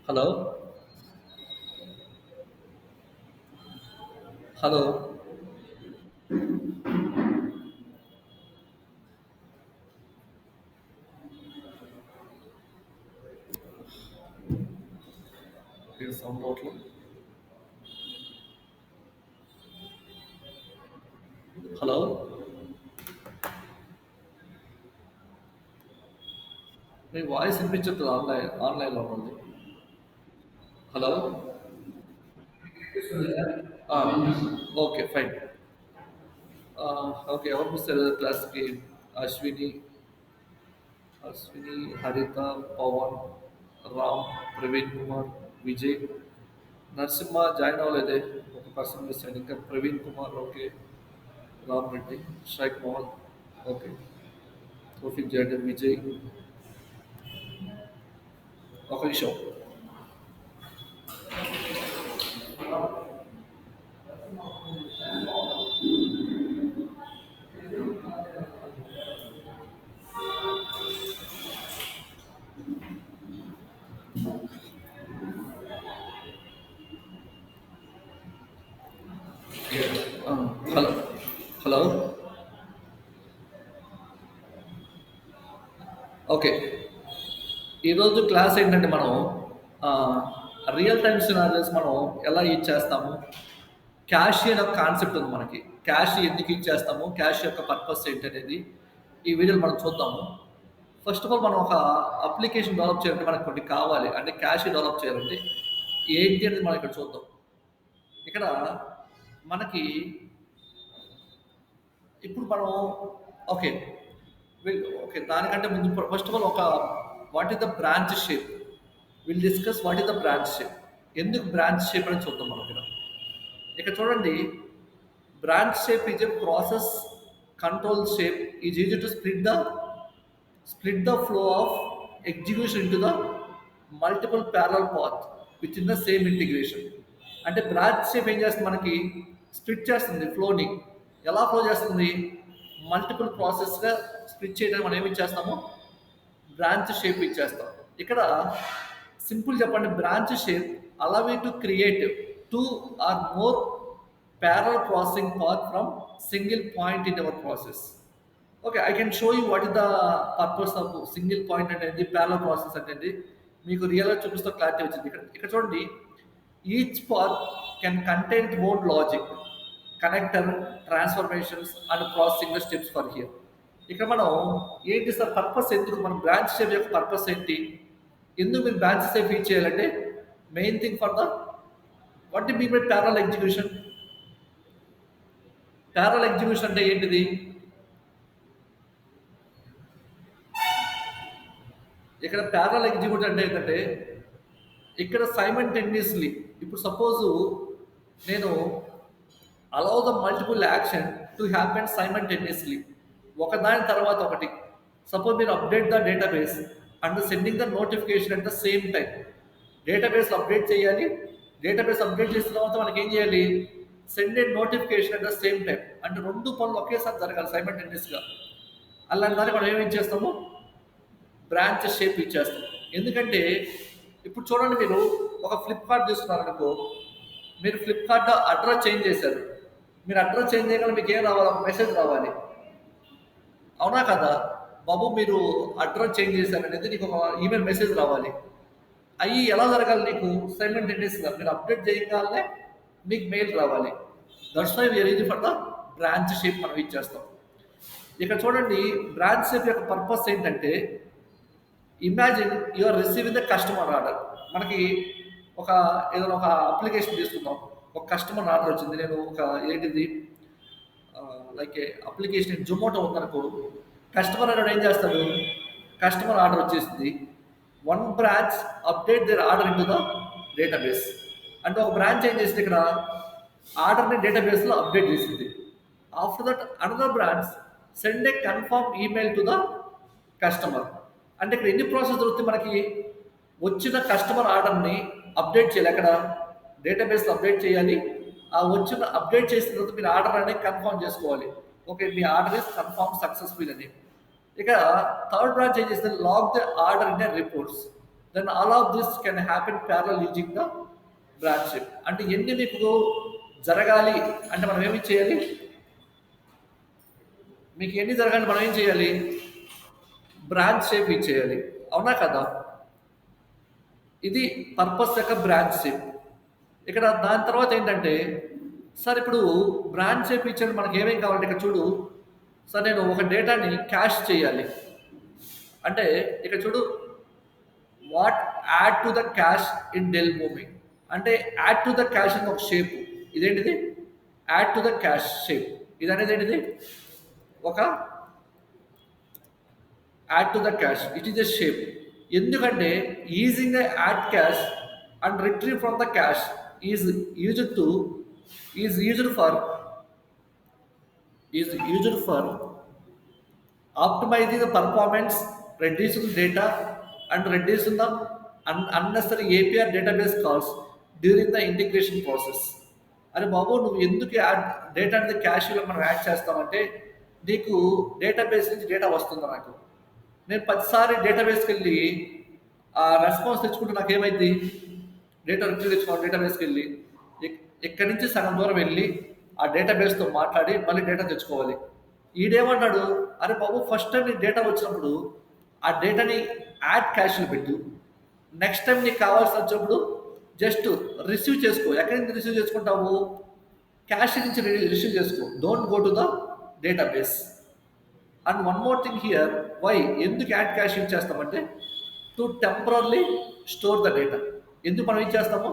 Hello, hello. Is sound total. Hello. My voice వినిపించట్లేదు ఆన్లైన్లో ఉంది. హలో. Okay fine. ఓకే ఎవరు మిస్తారు క్లాస్కి? అశ్విని, అశ్విని, హరిత, పవన్, రామ్, ప్రవీణ్ కుమార్, విజయ్, నరసింహ జాయిన్ అవ్వలేదే. ఒక పర్సన్ మిస్ అయ్యింది. ఇంకా Praveen Kumar okay, Ram Reddy, Shaik Mohan okay, Taufiq join, Vijay. ఒక నిమిషం. Hello, hello. ఓకే. ఈరోజు క్లాస్ ఏంటంటే మనం రియల్ టైమ్ సినారియోస్ మనం ఎలా యూజ్ చేస్తాము, క్యాష్ అనే ఒక కాన్సెప్ట్ ఉంది మనకి. క్యాష్ ఎందుకు యూజ్ చేస్తాము, క్యాష్ యొక్క పర్పస్ ఏంటి అనేది ఈ వీడియోలో మనం చూద్దాము. ఫస్ట్ ఆఫ్ ఆల్ మనం ఒక అప్లికేషన్ డెవలప్ చేయాలంటే మనకు కొన్ని కావాలి. అంటే క్యాష్ డెవలప్ చేయాలంటే ఏంటి అనేది మనం ఇక్కడ చూద్దాం. ఇక్కడ మనకి ఇప్పుడు మనం ఓకే. ఓకే. దానికంటే ముందు ఫస్ట్ ఆఫ్ ఆల్ ఒక what is the branch shape? Will discuss what is the branch shape. ఎందుకు బ్రాంచ్ షేప్ అని చూద్దాం మనం ఇక్కడ. ఇక్కడ చూడండి, branch shape is a process control shape is easy to split the flow of execution into the multiple parallel path within the same integration. అంటే branch shape ఏం చేస్తుంది, మనకి స్ప్లిట్ చేస్తుంది ఫ్లోని. ఎలా ఫ్లో చేస్తుంది? మల్టిపుల్ ప్రాసెస్గా స్ప్లిట్ చేయడానికి మనం ఏమి ఇచ్చేస్తాము, బ్రాంచ్ షేప్ ఇచ్చేస్తాం. ఇక్కడ సింపుల్ చెప్పండి, branch shape allow you to create two or more parallel processing path from single point in our process. Okay, I can show you what is the purpose of single point అనేది, parallel process అనేది మీకు రియల్గా చూపిస్తూ clarity వచ్చింది. ఇక్కడ ఇక్కడ చూడండి, each path can contain more logic, connector, transformations and processing steps for here. ఇక్కడ మనం ఏంటి సార్ పర్పస్, ఎందుకు మనం బ్రాంచ్ షేప్ యొక్క పర్పస్ ఏంటి, ఎందుకు మీరు బ్రాంచ్ షేప్ యూజ్ చేయాలంటే main thing for the what the mean by parallel execution. Parallel execution అంటే ఏంటిది? ఇక్కడ ప్యారలల్ ఎగ్జిక్యూట్ అంటే ఏంటంటే ఇక్కడ సైమల్టేనియస్లీ, ఇప్పుడు సపోజు నేను allow the multiple action to happen simultaneously, ఒకదాని తర్వాత ఒకటి. సపోజ్ మీరు update the database and sending the notification at the same time. Database update చేయాలి, డేటాబేస్ అప్డేట్ చేసిన తర్వాత మనకి ఏం చేయాలి, send A notification at the same time. అంటే రెండు పనులు ఒకేసారి జరగాలి సైమల్టేనియస్గా. అలాంటి దాన్ని మనం ఏమి చేస్తాము, బ్రాంచ్ షేప్ ఇచ్చేస్తాం. ఎందుకంటే ఇప్పుడు చూడండి, మీరు ఒక ఫ్లిప్కార్ట్ తీసుకున్నారనుకో, మీరు ఫ్లిప్కార్ట్ అడ్రస్ చేంజ్ చేశారు. మీరు అడ్రస్ చేంజ్ చేయగల మీకు ఏం రావాలి, ఒక మెసేజ్ రావాలి, అవునా కదా? బాబు మీరు అడ్రస్ చేంజ్ చేశారు అనేది నీకు ఒక ఈమెయిల్ మెసేజ్ రావాలి. అవి ఎలా జరగాలి, నీకు సైమల్టేనియస్గా మీరు అప్డేట్ చేయగానే మీకు మెయిల్ రావాలి. That's why we're using for the branch shape మనం ఇచ్చేస్తాం. ఇక్కడ చూడండి, బ్రాంచ్ షేప్ యొక్క పర్పస్ ఏంటంటే, imagine you are receiving the customer order. మనకి ఒక ఏదైనా ఒక అప్లికేషన్ తీసుకుందాం, ఒక కస్టమర్ ఆర్డర్ వచ్చింది. నేను ఒక ఏంటిది లైక్ అప్లికేషన్ జొమాటో ఉందనుకో, కస్టమర్ ఆర్డర్ ఏం చేస్తాడు, కస్టమర్ ఆర్డర్ వచ్చేసింది. One branch update there order in to the database. అంటే ఒక బ్రాంచ్ ఏం చేసింది, ఇక్కడ ఆర్డర్ని డేటాబేస్లో అప్డేట్ చేసింది. After that another branch send A confirm email to the customer. అంటే ఇక్కడ ఎన్ని ప్రాసెస్ జరుగుతుంది, మనకి వచ్చిన కస్టమర్ ఆర్డర్ని అప్డేట్ చేయాలి, అక్కడ డేటాబేస్లో అప్డేట్ చేయాలి. ఆ వచ్చిన అప్డేట్ చేసిన తర్వాత మీరు ఆర్డర్ అనేది కన్ఫర్మ్ చేసుకోవాలి. ఓకే, మీ ఆర్డర్ ఇస్ కన్ఫర్మ్ సక్సెస్ఫుల్ అని. ఇక థర్డ్ బ్రాంచ్ ఏం చేస్తుంది, log the order in reports. Then all of this can happen parallel using the branch shape. అంటే ఎన్ని మీకు జరగాలి అంటే మనం ఏమి చేయాలి, మీకు ఎన్ని జరగాలి మనం ఏం చేయాలి, బ్రాంచ్ షేప్ ఇచ్చేయాలి. అవునా కదా? ఇది పర్పస్ యొక్క బ్రాంచ్ షేప్. ఇక్కడ దాని తర్వాత ఏంటంటే, సార్ ఇప్పుడు బ్రాంచ్ షేప్ ఇచ్చాడు మనకి ఏమేం కావాలంటే ఇక్కడ చూడు సార్, నేను ఒక డేటాని క్యాష్ చేయాలి అంటే ఇక్కడ చూడు, what add to the cache in dell moving అంటే యాడ్ టు ద క్యాష్ అని ఒక షేప్. ఇదేంటిది? Add to the cache shape. ఇది అనేది ఏంటిది? ఒక add to the cache. It is a shape. ఎందుకంటే using add cache and retrieve from the cache is used for optimizing the performance, reducing data, and reducing the unnecessary API database calls during the integration process. అరే బాబు, నువ్వు ఎందుకు data అనేది క్యాష్లో మనం add చేస్తామంటే, నీకు database నుంచి data వస్తుంది. నేను 10 సారి డేటాబేస్కి వెళ్ళి ఆ రెస్పాన్స్ తెచ్చుకుంటే నాకు ఏమైంది, డేటా రిట్రీవ్ తెచ్చుకోవాలి డేటాబేస్కి వెళ్ళి, ఇక్కడి నుంచి సగం దూరం వెళ్ళి ఆ డేటాబేస్తో మాట్లాడి మళ్ళీ డేటా తెచ్చుకోవాలి. ఈడేమన్నాడు, అరే బాబు ఫస్ట్ టైం నీకు డేటా వచ్చినప్పుడు ఆ డేటాని యాడ్ క్యాష్లో పెట్టు, నెక్స్ట్ టైం నీకు కావాల్సి వచ్చినప్పుడు జస్ట్ రిసీవ్ చేసుకో. ఎక్కడి నుంచి రిసీవ్ చేసుకుంటావు? క్యాష్ నుంచి రిసీవ్ చేసుకో. Don't go to the database. And one more thing here, why ఎందుకు యాడ్ క్యాష్ యూజ్ చేస్తామంటే, to temporary store the data. ఎందుకు మనం ఏం చేస్తాము?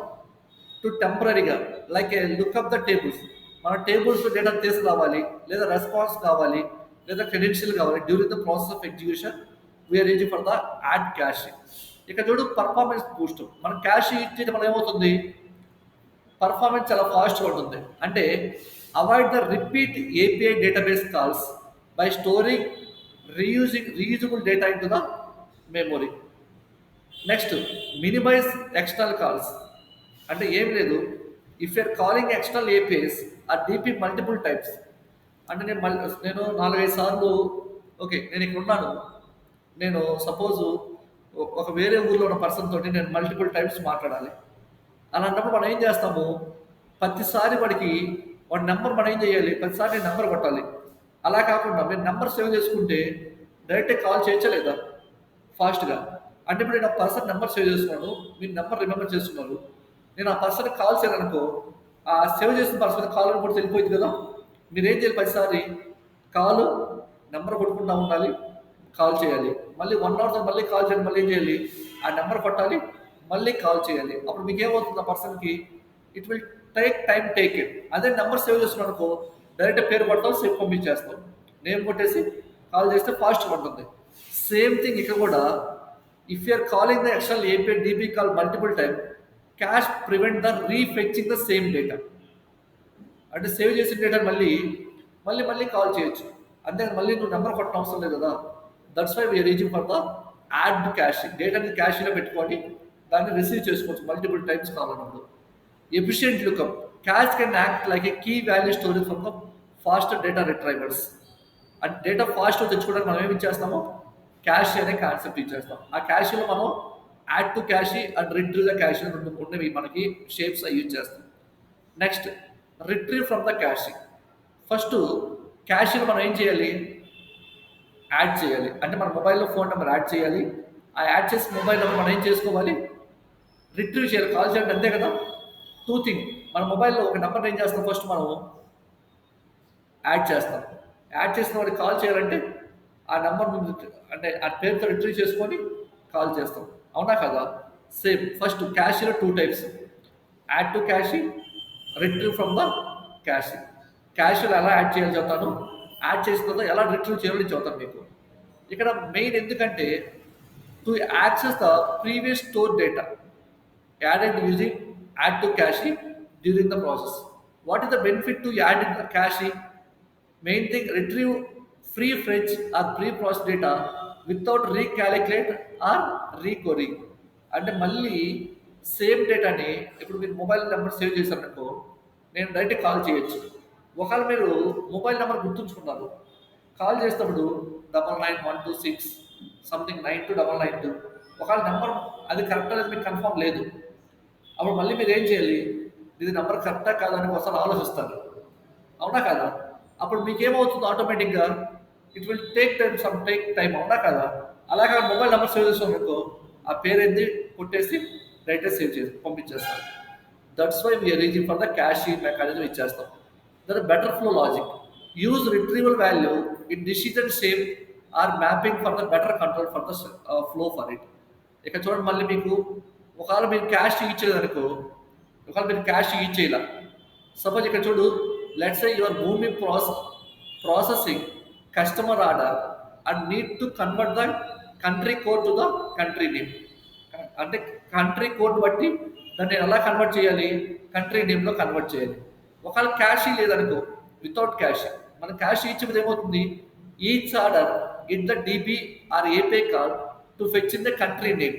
టు టెంపరీగా like a look up the tables. మన టేబుల్స్లో డేటా తీసుకురావాలి, లేదా రెస్పాన్స్ కావాలి, లేదా క్రెడెన్షియల్ కావాలి. During the process of execution we're using for the add cache. ఇక్కడ చూడు, పర్ఫార్మెన్స్ బూస్ట్. మనం క్యాష్ ఇచ్చేది మనం ఏమవుతుంది, పర్ఫార్మెన్స్ చాలా ఫాస్ట్గా ఉంటుంది. అంటే avoid the repeat API database calls by storing reusable data in to the memory. Next, minimize external calls. అంటే ఏం లేదు, if you're calling external APIs or DP multiple types. అంటే నేను 4-5 సార్లు, ఓకే నేను ఇక్కడ ఉన్నాను, నేను సపోజు ఒక వేరే ఊర్లో ఉన్న పర్సన్ తోటి నేను మల్టిపుల్ టైమ్స్ మాట్లాడాలి. అలాంటప్పుడు మనం ఏం చేస్తాము, ప్రతిసారి వాడి నెంబర్ మనం ఏం చేయాలి, ప్రతిసారి నేను నెంబర్ కొట్టాలి. అలా కాకుండా మీరు నెంబర్ సేవ్ చేసుకుంటే డైరెక్ట్గా కాల్ చేయొచ్చా లేదా ఫాస్ట్గా? అంటే ఇప్పుడు నేను ఆ పర్సన్ నెంబర్ సేవ్ చేసుకున్నాను, మీరు నెంబర్ రిమెంబర్ చేస్తున్నారు, నేను ఆ పర్సన్కి కాల్ చేయాలనుకో, ఆ సేవ్ చేసిన పర్సన్ కాల్ కూడా వెళ్ళిపోయింది కదా. మీరేం చేయాలి, ప్రతిసారి కాలు నెంబర్ కొట్టుకుంటూ ఉండాలి, కాల్ చేయాలి, మళ్ళీ 1 అవర్ తర్వాత మళ్ళీ కాల్ చేయాలి, మళ్ళీ ఏం చేయాలి, ఆ నెంబర్ కొట్టాలి, మళ్ళీ కాల్ చేయాలి. అప్పుడు మీకు ఏమవుతుంది, ఆ పర్సన్కి ఇట్ విల్ టేక్ ఇట్. అదే నెంబర్ సేవ్ చేస్తున్నాను అనుకో, డైరెక్ట్ పేరు కొడతాం, సేవ్ పంపించేస్తాం, నేమ్ కొట్టేసి కాల్ చేస్తే ఫాస్ట్గా ఉంటుంది. సేమ్ థింగ్ ఇక్కడ కూడా, if you're calling the external API DB call multiple time, cache prevent the refetching the same data. అంటే సేవ్ చేసిన డేటా మళ్ళీ కాల్ చేయొచ్చు, అంతేకాదు మళ్ళీ నువ్వు నెంబర్ కొట్టడం అవసరం లేదు కదా. That's why we're using for the add cache. డేటాని క్యాష్లో పెట్టుకొని దాన్ని రిసీవ్ చేసుకోవచ్చు మల్టిపుల్ టైమ్స్ కావాలన్నప్పుడు. Efficient lookup. Cache can act like a key value storage from the fast data retrievers. అంటే డేటా ఫాస్ట్ తెచ్చుకోవడానికి మనం ఏమి ఇచ్చేస్తామో, క్యాష్ అనే కాన్సెప్ట్ ఇచ్చేస్తాం. ఆ క్యాష్లో మనం add to cache and retrieve the cache ఉన్నవి మనకి షేప్స్ యూజ్ చేస్తాం. Next, retrieve from the cache. First క్యాష్లో మనం ఏం చేయాలి, యాడ్ చేయాలి. అంటే మన మొబైల్లో ఫోన్ నెంబర్ యాడ్ చేయాలి. ఆ యాడ్ చేసిన మొబైల్ నెంబర్ మనం ఏం చేసుకోవాలి, రిట్రీవ్ చేయాలి, కాల్ చేయాలి, అంతే కదా. 2 థింగ్, మన మొబైల్లో ఒక నెంబర్ ఏం చేస్తాం, ఫస్ట్ మనం యాడ్ చేస్తాం. యాడ్ చేసిన వాడికి కాల్ చేయాలంటే ఆ నెంబర్ అంటే ఆ పేరుతో రిట్రీవ్ చేసుకొని కాల్ చేస్తాం, అవునా కదా. సేమ్ ఫస్ట్ క్యాష్లో 2 types, add to cache, retrieve from the cache. క్యాష్లో ఎలా యాడ్ చేయాలి చెప్తాను, యాడ్ చేసిన తర్వాత ఎలా రిట్రీవ్ చేయాలని చెప్తాను మీకు. ఇక్కడ మెయిన్ ఎందుకంటే, to access the previous store data added using add to cache during the process. What is the benefit to add in the cache? Main thing, retrieve prefetch or pre process data without recalculate or recurring. అంటే మళ్ళీ same డేటాని ఇప్పుడు మీరు mobile number save చేశారనుకో, నేను direct call చేయొచ్చు. ఒకవేళ మీరు mobile number గుర్తుంచుకున్నారు, call చేసేటప్పుడు 9912692992. ఒకవేళ నెంబర్ అది కరెక్ట్ అనేది మీకు కన్ఫర్మ్ లేదు, అప్పుడు మళ్ళీ మీరు ఏం చేయాలి, ఇది నెంబర్ కరెక్టా కాదా అని ఒకసారి ఆలోచిస్తారు, అవునా కదా? అప్పుడు మీకేమవుతుంది ఆటోమేటిక్గా, ఇట్ విల్ టేక్ టైం, అవునా కదా? అలాగే మొబైల్ నెంబర్ సేవ్ చేసుకో, ఆ పేరు ఏంది కొట్టేసి డైరెక్ట్గా సేవ్ చేసి పంపించేస్తారు. That's why we are reusing for the cache mechanism ఇచ్చేస్తాం. There better flow logic use retrieval value in decision same or mapping for the better control for the flow for it. ఇక్కడ చూడండి, మళ్ళీ మీకు ఒకవేళ మీరు క్యాష్ ఇచ్చేది అనుకో, ఒకవేళ మీరు క్యాష్ ఇచ్చేయాల, సపోజ్ ఇక్కడ చూడు, లెట్స్ సే యువర్ భూమి processing customer order and need to convert the country code to the country name. అంటే కంట్రీ కోడ్ బట్టి దాన్ని ఎలా కన్వర్ట్ చేయాలి, కంట్రీ నేమ్లో కన్వర్ట్ చేయాలి. ఒకవేళ క్యాష్ లేదనుకో, వితౌట్ క్యాష్, మన క్యాష్ ఇచ్చేది ఏమవుతుంది, each order in the dB are AP call to fetch in the country name.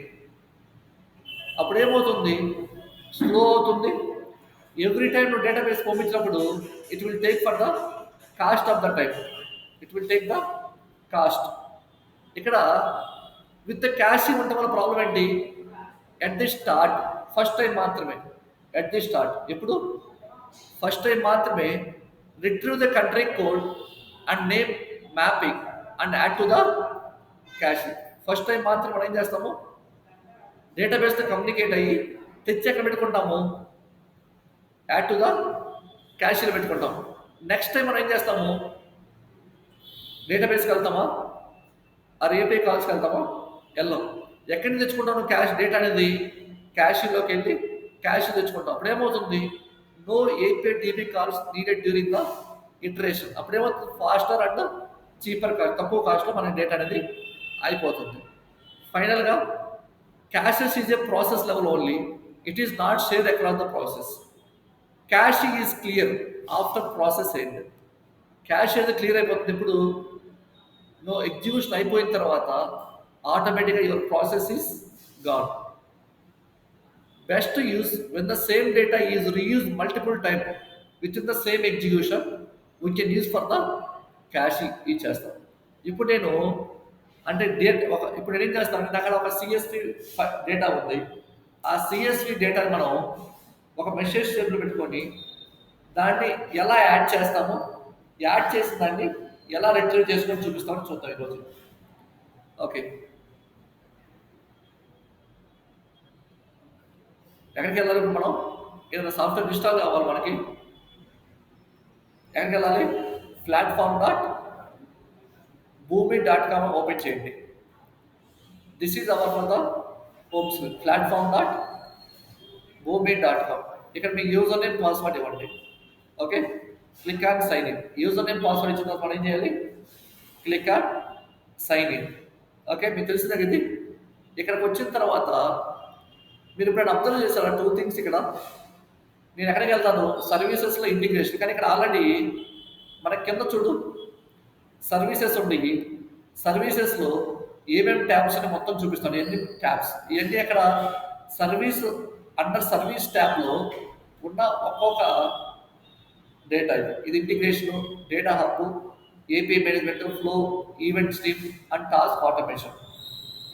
అప్పుడు ఏమవుతుంది, స్లో అవుతుంది. ఎవ్రీ టైం నువ్వు డేటాబేస్ పంపించినప్పుడు it will take for the cost of the time, it will take the cost. ఇక్కడ with the cash ఉండటం వల్ల problem ఏంటి, at the start first time మాత్రమే, ఎట్ ది స్టార్ట్ ఎప్పుడు ఫస్ట్ టైం మాత్రమే retrieve the country code and name mapping and add to the cache. First time మాత్రం మనం ఏం చేస్తాము, డేటాబేస్తో కమ్యూనికేట్ అయ్యి తెచ్చి ఎక్కడ పెట్టుకుంటాము, యాడ్ టు ద క్యాష్లో పెట్టుకుంటాం. నెక్స్ట్ టైం మనం ఏం చేస్తాము, డేటాబేస్కి వెళ్తామా ఆర్ ఏపీ కాల్స్కి వెళ్తామా, వెళ్ళాం. ఎక్కడి నుంచి తెచ్చుకుంటాము క్యాష్ డేటా అనేది, క్యాష్లోకి వెళ్ళి క్యాష్ తెచ్చుకుంటాం. అప్పుడేమవుతుంది, no API DB calls needed during the iteration. అప్పుడేమవుతుంది, ఫాస్టర్ అండ్ చీపర్ కాస్ట్, తక్కువ కాస్ట్లో మన డేటా అనేది అయిపోతుంది. ఫైనల్గా caches is a process level only, it is not share across the process. Cache is clear after process end. Cache ఏదో clear అయిపోతుంది ఇప్పుడు నో ఎగ్జిక్యూషన్ అయిపోయిన తర్వాత ఆటోమేటిక్గా your process is gone. Best to use when the same data is reuse multiple time with in the same execution we can use for the cash ఇచ్చేస్తాం. ఇప్పుడు నేను అంటే ఇప్పుడు నేను ఏం చేస్తాను అంటే, అక్కడ ఒక సిఎస్వి డేటా ఉంది, ఆ సిఎస్వి డేటాని మనం ఒక మెసేజ్ టేబుల్ పెట్టుకొని దాన్ని ఎలా యాడ్ చేస్తామో, యాడ్ చేసిన దాన్ని ఎలా రిట్రీవ్ చేసుకొని చూపిస్తామని చూద్దాం ఈరోజు. ఓకే, ఎక్కడికి వెళ్ళాలి ఇప్పుడు మనం, ఏదైనా సాఫ్ట్వేర్ ఇన్స్టాల్ కావాలి మనకి, ఎక్కడికి వెళ్ళాలి, platform.boomi.com ఓపెన్ చేయండి. This is our for the home screen, platform.boomi.com. ఇక్కడ మీ యూజర్ నేమ్ పాస్వర్డ్ ఇవ్వండి. Okay, click on sign in. User name password ఇచ్చిన తర్వాత మనం ఏం చేయాలి, click on sign in. Okay, మీకు తెలిసిందే ఇది. ఇక్కడికి వచ్చిన తర్వాత మీరు ఇప్పుడు అబ్జర్వ్ చేస్తారా, 2 థింగ్స్. ఇక్కడ నేను ఎక్కడికి వెళ్తాను, సర్వీసెస్లో ఇంటిగ్రేషన్, కానీ ఇక్కడ ఆల్రెడీ మన కింద చూడు సర్వీసెస్ ఉండి, సర్వీసెస్లో ఏమేమి ట్యాబ్స్ అని మొత్తం చూపిస్తాను. ఎన్ని ట్యాబ్స్ ఇవన్నీ అక్కడ సర్వీస్ అండర్ సర్వీస్ ట్యాబ్లో ఉన్న ఒక్కొక్క డేటా. ఇది integration, data hub, AP management, flow, event stream and task automation.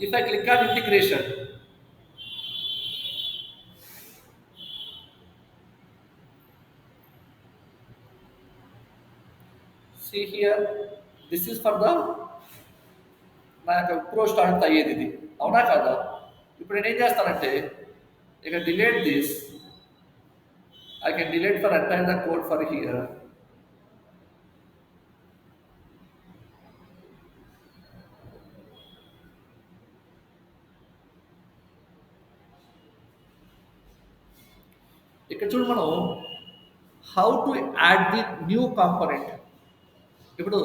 If I click on integration, see here, this is for the నా యొక్క ప్రో స్టార్ట్ అయ్యేది ఇది, అవునా కదా? ఇప్పుడు నేను ఏం చేస్తానంటే, ఇక delete this, I can delete for entire the code for here. ఇక్కడ చూడు మనం how to add the new component. ఇప్పుడు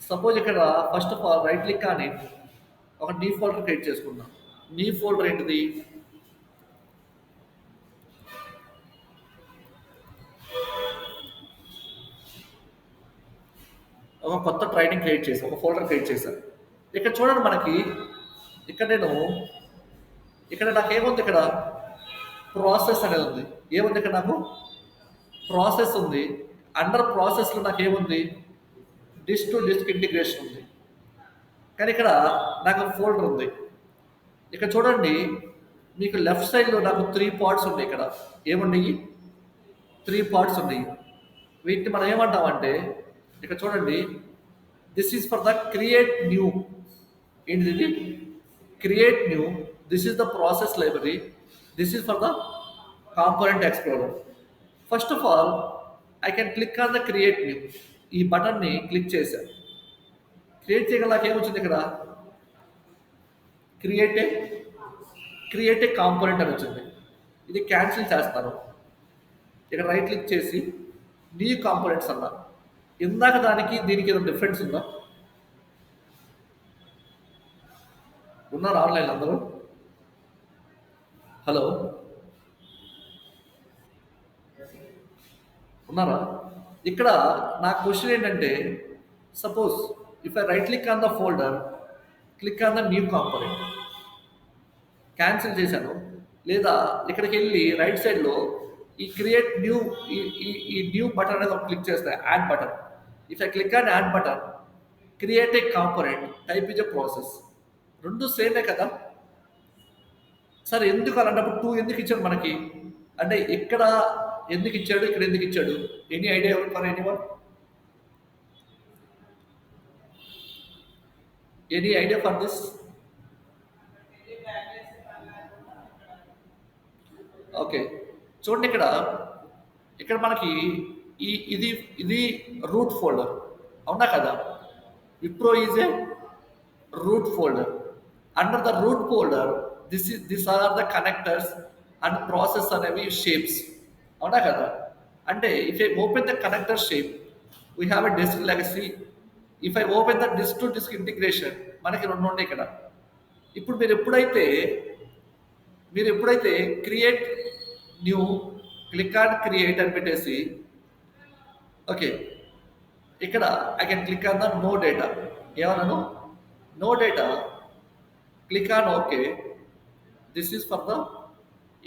సపోజ్ ఇక్కడ first of all right click అని ఒక నీ ఫోల్డర్ క్రియేట్ చేసుకుందాం. నీ ఫోల్డర్ ఏంటిది, ఒక కొత్త ట్రైనింగ్ క్రియేట్ చేసి ఒక ఫోల్డర్ క్రియేట్ చేశాను. ఇక్కడ చూడండి మనకి, ఇక్కడ నాకు ఏముంది, ఇక్కడ ప్రాసెస్ అనేది ఉంది. ఏముంది ఇక్కడ నాకు ప్రాసెస్ ఉంది. అండర్ ప్రాసెస్లో నాకు ఏముంది, డిస్క్ టు డిస్క్ ఇంటిగ్రేషన్ ఉంది. కానీ ఇక్కడ నాకు ఫోల్డర్ ఉంది. ఇక్కడ చూడండి, మీకు లెఫ్ట్ సైడ్లో నాకు త్రీ పార్ట్స్ ఉన్నాయి. ఇక్కడ ఏమున్నాయి? త్రీ పార్ట్స్ ఉన్నాయి. వీటిని మనం ఏమంటామంటే, ఇక్కడ చూడండి, this is for the create new. ఏంటిది? Create new. This is the process library. This is for the component explorer. First of all I can click on the create new. ఈ బటన్ని click చేశాను. క్రియేట్ చేయగల నాకు ఏమొచ్చింది? ఇక్కడ create a create a component అని వచ్చింది. ఇది క్యాన్సిల్ చేస్తాను. ఇక్కడ రైట్ క్లిక్ చేసి న్యూ కాంపోనెంట్స్ అన్నా. ఇందాక దానికి దీనికి ఏదో డిఫరెన్స్ ఉందా? ఉన్నారు ఆన్లైన్ అందరూ? హలో, ఉన్నారా? ఇక్కడ నా క్వశ్చన్ ఏంటంటే, suppose if I right click on the folder, click on the new component, cancel చేశాను. లేదా ఇక్కడికి వెళ్ళి రైట్ సైడ్లో ఈ క్రియేట్ న్యూ, ఈ న్యూ బటన్ అనేది ఒక క్లిక్ చేస్తాను, add button. If I click on add button, create a component, type is a process. రెండు సేమే కదా. సరే, ఎందుకు అలాంటప్పుడు టూ ఎందుకు ఇచ్చాడు మనకి? అంటే ఇక్కడ ఎందుకు ఇచ్చాడు, ఇక్కడ ఎందుకు ఇచ్చాడు? Any idea for anyone? Any idea for this? Okay, చూడండి, ఇక్కడ ఇక్కడ మనకి ఇది ఇది రూట్ ఫోల్డర్, అవునా కదా? Wipro is a root folder. Under the root folder, this are the connectors and process అనేవి షేప్స్, అవునా కదా? అంటే if I open the connector shape, we have a disk legacy. If I open the disk to disk integration, మనకి రెండు ఉంటాయి ఇక్కడ. ఇప్పుడు మీరు ఎప్పుడైతే create new, click on create అని పెట్టేసి, ఓకే, ఇక్కడ I can click on the no data. ఏమన్నాను? No data. Click on okay. This is for the,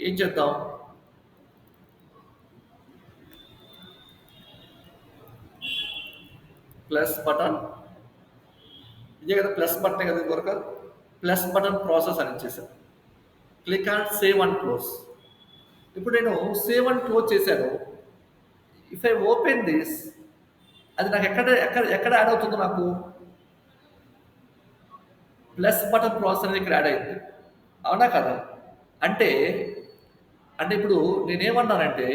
ఏం చేద్దాం, ప్లస్ బటన్. ఇదే కదా ప్లస్ బటన్ కదా, ఇది వరకు ప్లస్ బటన్ ప్రాసెస్ అని ఇచ్చేసాను. Click on save and close. ఇప్పుడు నేను సేవ్ అండ్ క్లోజ్ చేశాను. ఇఫ్ ఐ ఓపెన్ దిస్, అది నాకు ఎక్కడ ఎక్కడ ఎక్కడ యాడ్ అవుతుందో, నాకు ప్లస్ బటన్ ప్రాసెస్ అనేది ఇక్కడ యాడ్ అయింది, అవునా కదా? అంటే అంటే ఇప్పుడు నేనేమన్నానంటే,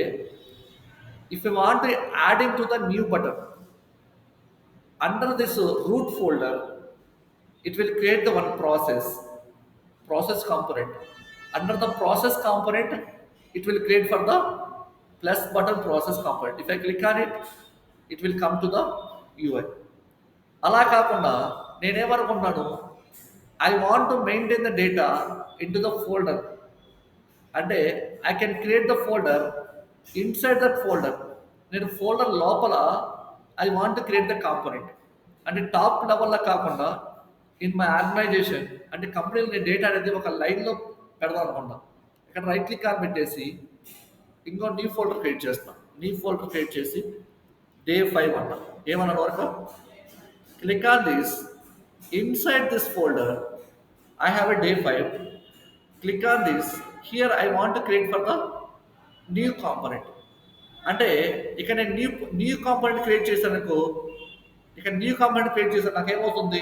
if I want adding to the new button under this root folder, it will create the one process component. Under the process component, it will create for the plus button process component. If I click on it, it will come to the UI. అలా కాకుండా నేనేమనుకున్నాను, I want to maintain the data in to the folder. అంటే I can create the folder inside that folder. నేను folder లోపల I want to create the component. అంటే top లెవెల్లో కాకుండా in my organization, అంటే కంపెనీలో నేను డేటా అనేది ఒక లైన్లో పెడదాం అనుకున్నా. ఇక్కడ రైట్ క్లిక్ ఆన్ పెట్టేసి ఇంకో న్యూ ఫోల్డర్ క్రియేట్ చేస్తాను. న్యూ ఫోల్డర్ క్రియేట్ చేసి డే 5 అంట. ఏమన్నాడు వరకు? Click on this. Inside this folder I have a day 5. Click on this. Here I want to create for the new component. అంటే ఇక్కడ నేను న్యూ కాంపోనెంట్ క్రియేట్ చేశానుకో, ఇక్కడ new component create చేశాను, నాకు ఏమవుతుంది?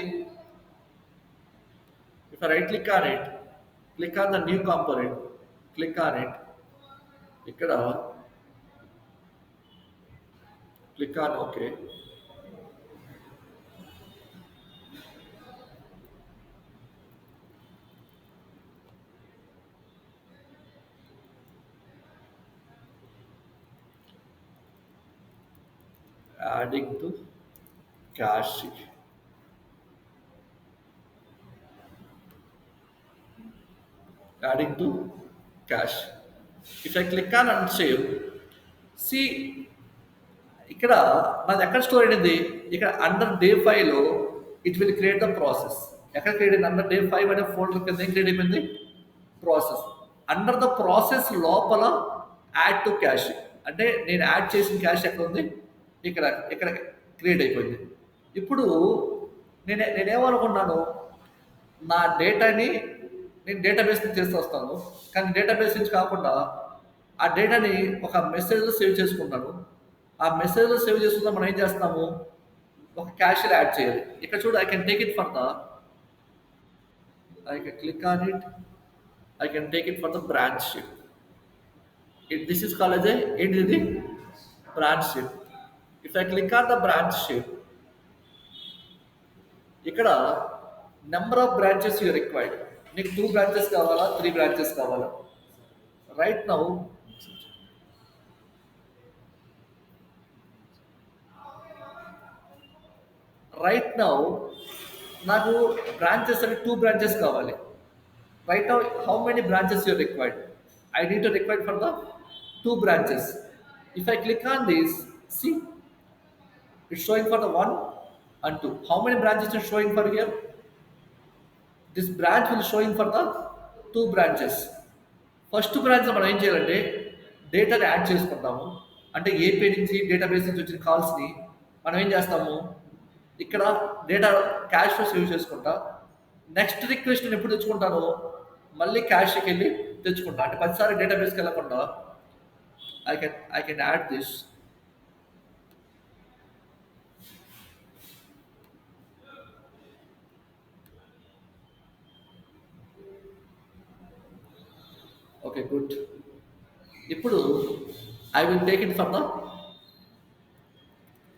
If right click on it, click on the new component, click on it, ఇక్కడ click on okay. adding to cache. Adding to cache. If I click on and save, see ఇక్కడ నాది ఎక్కడ store అయింది? ఇక్కడ under day 5లో it will create the process. ఎక్కడ create అయింది? Under day 5 అనే ఫోల్డర్ కింద ఏం క్రియేట్ అయిపోయింది? ప్రాసెస్. అండర్ ద ప్రాసెస్ లోపల యాడ్ టు క్యాష్, అంటే నేను యాడ్ చేసిన క్యాష్ ఎక్కడ ఉంది? ఇక్కడ ఇక్కడ క్రియేట్ అయిపోయింది. ఇప్పుడు నేనేమనుకున్నాను, నా డేటాని నేను డేటాబేస్ నుంచి చేస్తూ వస్తాను. కానీ డేటాబేస్ నుంచి కాకుండా ఆ డేటాని ఒక మెసేజ్‌లో సేవ్ చేసుకుంటాను. ఆ మెసేజ్‌లో సేవ్ చేసుకుంటే మనం ఏం చేస్తాము? ఒక క్యాషియర్ యాడ్ చేయాలి. ఇక్కడ చూడు I can take it for the I can click on it. I can take it for the branch shape. This is called as a ఏంటిది? Branch shape. If I click on the branch shape, ఇక్కడ number of branches you required. నీకు 2 branches కావాలా? 3 branches కావాలా? Right now right now నాకు branches అంటే 2 branches కావాలి. Right now, how many branches you required? I need to require for the 2 branches. If I click on this, see, it's showing for the 1 and 2. How many branches is showing for here? This branch will showing for the 2 branches. First branch మనం ఏం చేయాలంటే డేటాని add చేసుకుంటాము. అంటే AP నుంచి database నుంచి వచ్చిన కాల్స్ని మనం ఏం చేస్తాము, ఇక్కడ డేటా క్యాష్లో సేవ్ చేసుకుంటా. నెక్స్ట్ రిక్వెస్ట్ నేను ఎప్పుడు తెచ్చుకుంటాను, మళ్ళీ క్యాష్కి వెళ్ళి తెచ్చుకుంటా. అంటే 10 సార్లు డేటాబేస్కి వెళ్ళకుండా I can add this. Okay good. ఇప్పుడు I will take it for the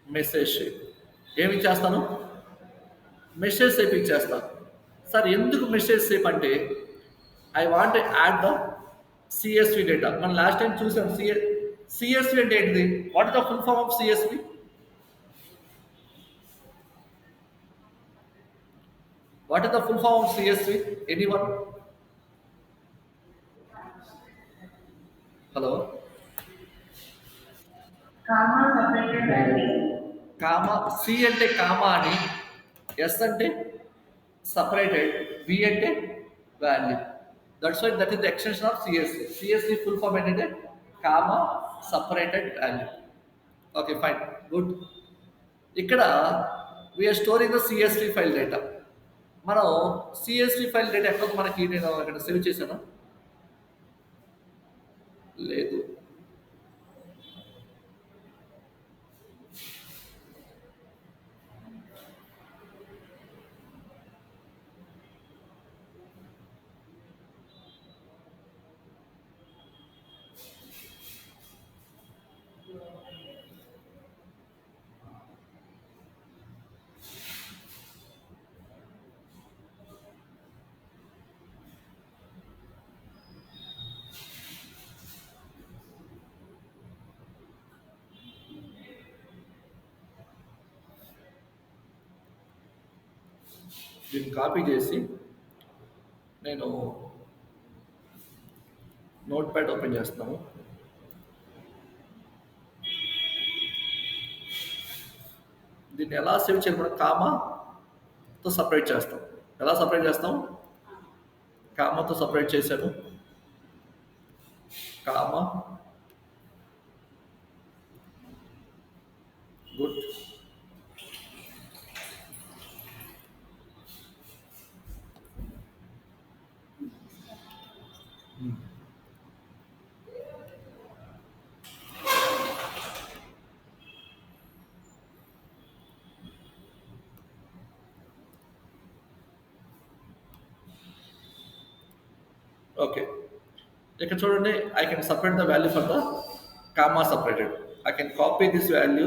message shape. ఏమి చేస్తాను, మెసేజ్ షేప్ ఇచ్చేస్తాను. సార్ ఎందుకు మెసేజ్ షేప్ అంటే I want add the CSV data. మనం లాస్ట్ టైం చూసాం సిఎస్వి అంటే ఏంటిది? What is the full form of CSV? What is the full form of CSV? Anyone? Hello, comma. C అంటే comma అని, S అంటే separated, V అంటే value. That's why that is the extension of CSC. CSC full form ఏంటంటే comma separated value. Okay fine, good. ఇక్కడ we are storing the CSV file data. మనం CSV file data ఎక్కడ మనకి, నేను ఇక్కడ సేవ్ చేశాను లేదు. దీన్ని కాపీ చేసి నేను నోట్ ప్యాడ్ ఓపెన్ చేస్తాను. దీన్ని ఎలా సేవ్ చేయాలి? మనం కామాతో సపరేట్ చేస్తాం. ఎలా సపరేట్ చేస్తాం? కామాతో సపరేట్ చేశాను. Comma, good. ఓకే, ఇక్కడ చూడండి, I can separate the value for the comma separated. I can copy this value.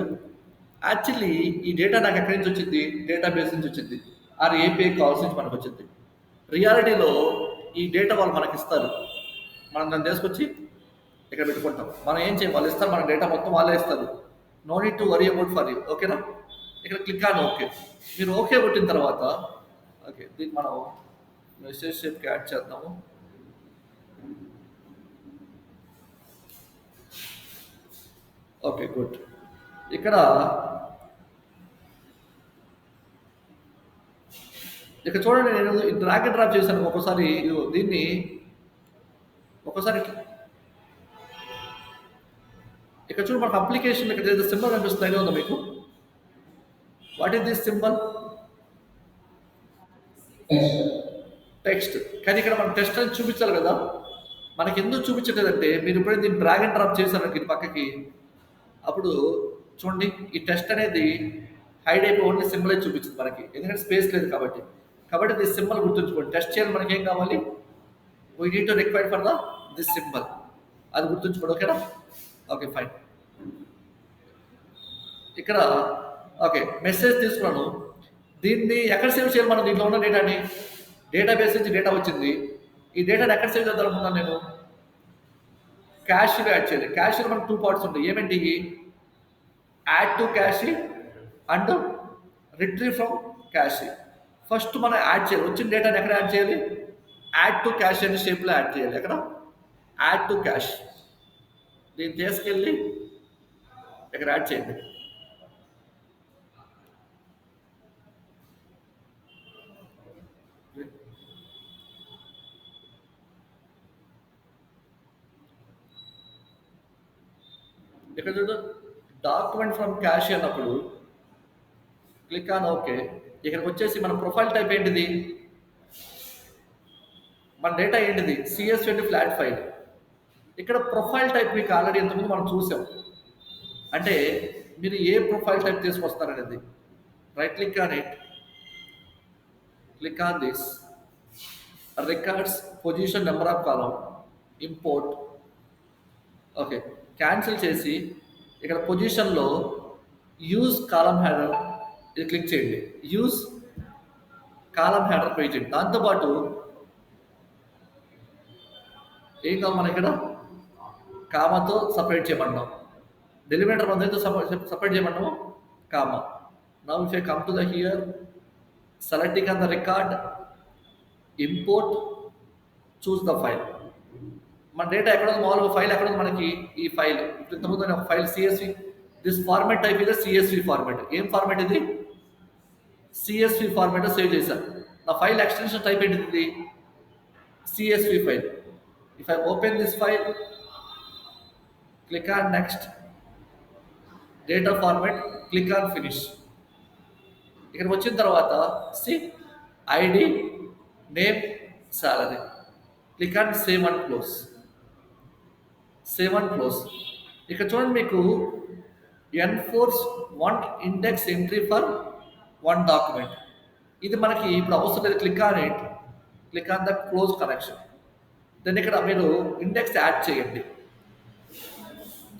Actually ఈ డేటా నాకు ఎక్కడి నుంచి వచ్చింది? డేటాబేస్ నుంచి వచ్చింది, ఆర్ ఏపీఐ కాల్స్ నుంచి మనకు వచ్చింది. రియాలిటీలో ఈ డేటా వాళ్ళు మనకి ఇస్తారు, మనం దాన్ని తీసుకొచ్చి ఇక్కడ పెట్టుకుంటాం. మనం ఏం చేయం, వాళ్ళు ఇస్తారు మన డేటా మొత్తం, వాళ్ళే ఇస్తారు. No need to worry about for you. ఓకేనా? ఇక్కడ క్లిక్ ఆన్ ఓకే. మీరు ఓకే కొట్టిన తర్వాత ఓకే, దీన్ని మనం మెసేజ్ షేప్కి యాడ్ చేద్దాము. Okay good. ఇక్కడ చూడండి, నేను డ్రాగ్ అండ్ డ్రాప్ చేశాను. ఒక్కోసారి దీన్ని ఒక్కోసారి ఇక్కడ చూడండి, మనకు అప్లికేషన్ ఇక్కడ ఏదో సింబల్ కనిపిస్తుంది, ఐడియా ఉందా మీకు? What is this symbol? Text. కానీ ఇక్కడ మనం టెస్ట్ అని చూపించాలి కదా! మనకి ఎందుకు చూపించట్లేదంటే మీరు ఎప్పుడైతే దీన్ని డ్రాగ్ అండ్ డ్రాప్ చేశారనుకో ఇది పక్కకి, అప్పుడు చూడండి ఈ టెస్ట్ అనేది హైడ్ అయిపోయి ఓన్లీ సింబల్ అయితే చూపించింది మనకి. ఎందుకంటే స్పేస్ లేదు కాబట్టి. కాబట్టి దిస్ సింబల్ గుర్తుంచుకోండి. టెస్ట్ చేయాలి మనకి ఏం కావాలి? We need to require for this symbol. అది గుర్తుంచుకోండి. ఓకేనా? Okay fine. ఇక్కడ ఓకే మెసేజ్ తీసుకున్నాను. దీన్ని ఎక్కడ సేవ్ చేయాలి మనం దీంట్లో ఉన్న డేటాని? డేటాబేస్ నుంచి డేటా వచ్చింది. ఈ డేటాని ఎక్కడ సేవ్ చేద్దాం అనుకున్నాను నేను? క్యాష్లో యాడ్ చేయాలి. క్యాష్లో మనకు 2 పార్ట్స్ ఉంటాయి. ఏమేంటి ఇవి? Add to cache and retrieve from cash. First మనం యాడ్ చేయాలి. వచ్చిన డేటాని ఎక్కడ యాడ్ చేయాలి? యాడ్ టు క్యాష్ అనే షేప్లో యాడ్ చేయాలి. ఎక్కడ? Add to cash. దీన్ని తీసుకెళ్ళి ఇక్కడ యాడ్ చేయండి. ఇక్కడ చూడు డాక్యుమెంట్ ఫ్రమ్ క్యాష్ అన్నప్పుడు క్లిక్ ఆన్ ఓకే. ఇక్కడికి వచ్చేసి మన ప్రొఫైల్ టైప్ ఏంటిది? మన డేటా ఏంటిది? CSV flat file. ఇక్కడ ప్రొఫైల్ టైప్ మీకు ఆల్రెడీ ఇంతకుముందు మనం చూసాం. అంటే మీరు ఏ ప్రొఫైల్ టైప్ తీసుకొస్తారనేది. Right click on it, click on this records position number of column import. Okay cancel చేసి ఇక్కడ పొజిషన్లో యూజ్ కాలం హెడర్ ఇది క్లిక్ చేయండి. యూజ్ కాలం హెడర్ పేజ్ చేయండి. దాంతోపాటు ఏం కావాలి మన ఇక్కడ? కామాతో సపరేట్ చేయమన్నాం. డెలిమిటర్ మందితో సపరేట్ చేయమన్నాము comma. Now if I come to the here selecting on the record import choose the file. మన డేటా ఎక్కడ ఉంది? మామూలుగా ఫైల్ ఎక్కడ ఉంది మనకి? ఈ ఫైల్. ఇంతకుముందు ఒక file CSV. This format type ఇది CSV ఫార్మాట్. ఏం ఫార్మాట్ ఇది? CSV ఫార్మాట్ సేవ్ చేశాను. నా ఫైల్ ఎక్స్టెన్షన్ టైప్ ఏంటిది? CSV file. If I open this file, click on next, data format, click on finish. ఇక్కడికి వచ్చిన తర్వాత see ID name salary, click on save and close. Save and close. ఇక్కడ చూడండి మీకు enforce 1 index entry for 1 document. ఇది మనకి ఇప్పుడు అవసరం లేదు. Click on it, click on the close connection. దాన్ని ఇక్కడ మీరు ఇండెక్స్ యాడ్ చేయండి.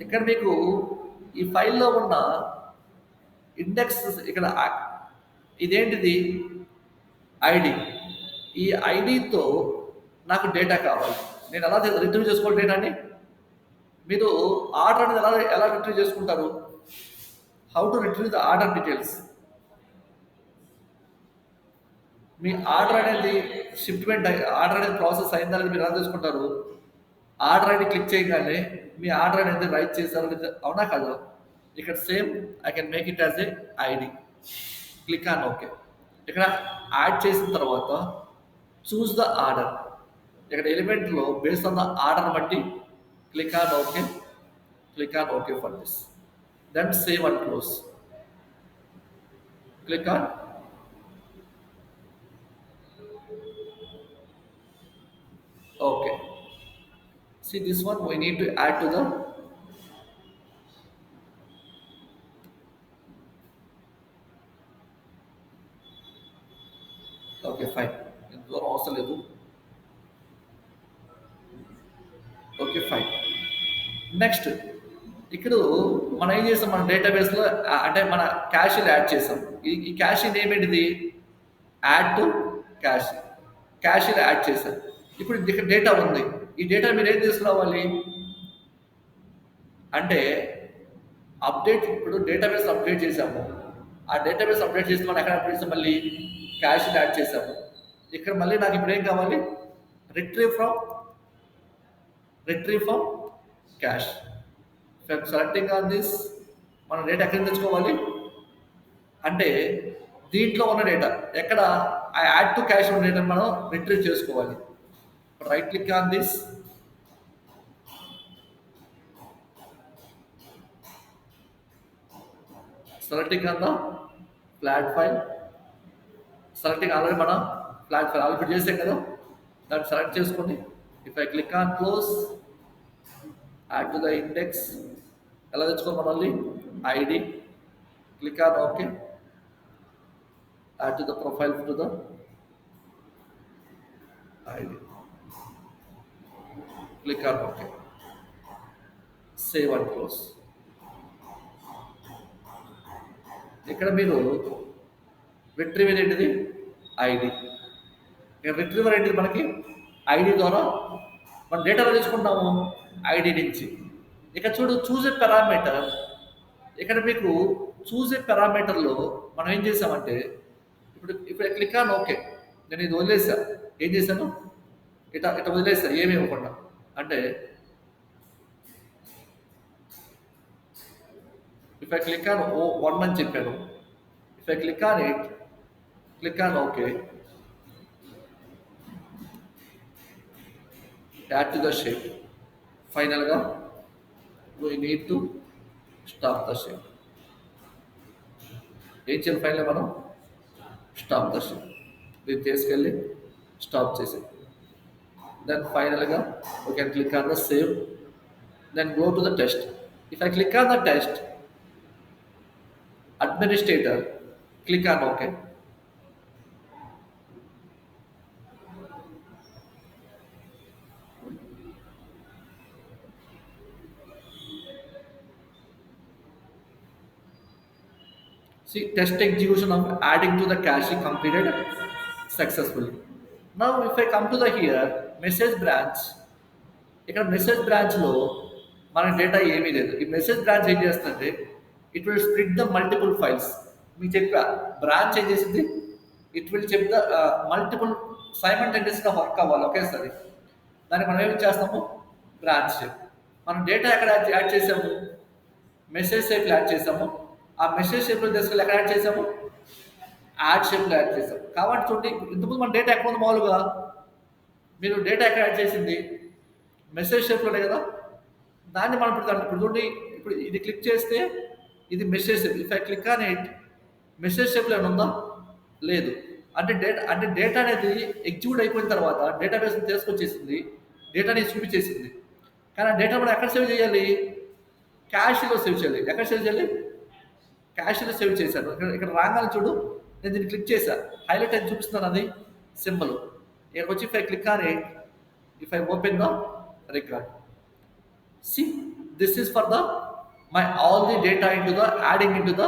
ఇక్కడ మీకు ఈ ఫైల్లో ఉన్న ఇండెక్స్ ఇక్కడ ఇదేంటిది? ఐడి. ఈ ఐడితో నాకు డేటా కావాలి. నేను ఎలా రిట్రీవ్ చేసుకోవాలి డేటాని? మీరు ఆర్డర్ అనేది ఎలా రిట్రీవ్ చేసుకుంటారు? How to retrieve the order details. Me order అనేది షిప్మెంట్ ఆర్డర్ అనేది ప్రాసెస్ అయిందా లేదా మీరు ఎలా చేసుకుంటారు? ఆర్డర్ ఐడి క్లిక్ చేయగానే మీ ఆర్డర్ అనేది రైట్ చేశారు లేదా? అవునా కదా? ఇక్కడ same I can make it as a ID. Click on okay. ఇక్కడ యాడ్ చేసిన తర్వాత చూస్ ద ఆర్డర్. ఇక్కడ ఎలిమెంట్లో బేస్డ్ ఆన్ ద ఆర్డర్ బట్టి click on okay, click on okay for this. Then save and close. Click on okay. See this one we need to add to the okay fine. ఇందులో అవసరం లేదు. Okay fine. Next ఇక్కడ మనం ఏం చేస్తాం? మన డేటాబేస్లో అంటే మన క్యాష్లో యాడ్ చేసాం. ఈ క్యాష్ నేమ్ ఏంటిది? Add to cache. క్యాష్లో యాడ్ చేశాం. ఇప్పుడు ఇక్కడ డేటా ఉంది. ఈ డేటా మీరు ఏం తీసుకురావాలి అంటే అప్డేట్. ఇప్పుడు డేటాబేస్ అప్డేట్ చేసాము. ఆ డేటాబేస్ అప్డేట్ చేసి మనం ఎక్కడ అప్డేట్ చేసాం? మళ్ళీ క్యాష్లో యాడ్ చేసాము. ఇక్కడ మళ్ళీ నాకు ఇప్పుడు ఏం కావాలి? Retrieve from cash. Selecting on this మనం డేటా ఎక్కడ తెచ్చుకోవాలి అంటే దీంట్లో ఉన్న డేటా ఎక్కడ? ఆ యాడ్ టు క్యాష్ ఉన్న డేటా మనం రిట్రీవ్ చేసుకోవాలి. Right click on this, selecting on the flat file. Selecting already మనం ఫ్లాట్ ఫైల్ ఆల్రెడీ చేసాం కదా. దాన్ని సెలెక్ట్ చేసుకోండి. If I click on close, add to the index, ఎలా తెచ్చుకోవాలి మళ్ళీ ID, click on OK, add to the profile to the ID, click on OK, save and close. ఇక్కడ మీరు రిట్రీవర్ ఏంటిది ఐడి, ఇక్కడ రిట్రీవర్ ఏంటిది మనకి ఐడి ద్వారా మనం డేటా తీసుకుంటాము ఐడి నుంచి. ఇక్కడ చూడు చూజ్ ఏ పారామీటర్, ఇక్కడ మీకు చూజ్ ఏ పారామీటర్లో మనం ఏం చేసామంటే ఇప్పుడు క్లిక్ ఆన్ ఓకే, నేను ఇది వదిలేసా, ఏం చేశాను ఇట్లా వదిలేసా ఏమి ఇవ్వకుండా, అంటే if I click on O1 అని చెప్పాను, if I click on it, click on okay, add to the shape, ఫైనల్గా we need to stop the shape. ఏం చేయాలి ఫైనల్గా మనం స్టాప్ ద షేప్, దీన్ని తీసుకెళ్ళి స్టాప్ చేసి, then finally we can click on the save, then go to the test. If I click on the test administrator, click on OK, see test execution of adding to the cache completed successfully. Now if I come to the here message branch, ఇక్కడ message బ్రాంచ్లో మన data ఏమీ లేదు. ఈ message branch ఏం చేస్తుందంటే it will split the multiple files. మీకు చెప్పా బ్రాంచ్ ఏం చేసింది, ఇట్ విల్ చెప్ ద మల్టిపుల్ సైమల్టేనియస్గా వర్క్ అవ్వాలి ఒకేసారి. దానికి మనం ఏం చేస్తాము బ్రాంచ్ షేప్. మనం డేటా ఎక్కడ యాడ్ చేసాము మెసేజ్ షేప్లో యాడ్ చేసాము, ఆ మెసేజ్ షేప్లో తీసుకెళ్ళి ఎక్కడ యాడ్ చేసాము యాడ్ షేప్లో యాడ్ చేసాము. కాబట్టి చూడండి ఇంతకుముందు మన డేటా ఎక్కడ ఉంది మామూలుగా, మీరు డేటా ఎక్కడ యాడ్ చేసింది మెసేజ్ షేప్లోనే కదా, దాన్ని మనం ఇప్పుడు చూడండి ఇప్పుడు ఇది క్లిక్ చేస్తే ఇది message shape. If I click on it message షేప్లో ఏమైనా ఉందా లేదు, అంటే డేటా అనేది ఎగ్జిక్యూట్ అయిపోయిన తర్వాత డేటాబేస్ని తీసుకొచ్చేసింది, డేటాని చూపించేసింది. కానీ ఆ డేటా మనం ఎక్కడ సేవ్ చేయాలి క్యాష్లో సేవ్ చేయాలి. ఎక్కడ సేవ్ చేయాలి క్యాష్లో సేవ్ చేశాను. ఇక్కడ రాగానే చూడు నేను దీన్ని క్లిక్ చేశాను, హైలైట్ అని చూపిస్తున్నాను అది సింబల్. ఇక్కడికి వచ్చి if I click on it, if I open the record, see this is for the my all the data into the adding into the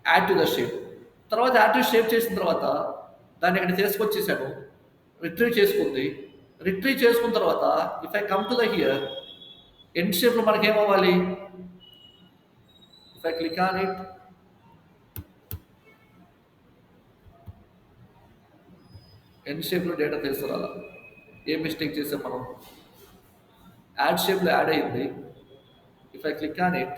add to the shape. తర్వాత add to shape చేసిన తర్వాత దాన్ని ఇక్కడ తీసుకొచ్చేసాను, retrieve చేసుకుంది. Retrieve చేసుకున్న తర్వాత if I come to the here end షేప్లో మనకి ఏమవ్వాలి, if I click on it, end షేప్లో డేటా తీసుకురాలా. ఏ మిస్టేక్ చేసాం మనం, యాడ్ షేప్లో యాడ్ అయింది. If I click on it,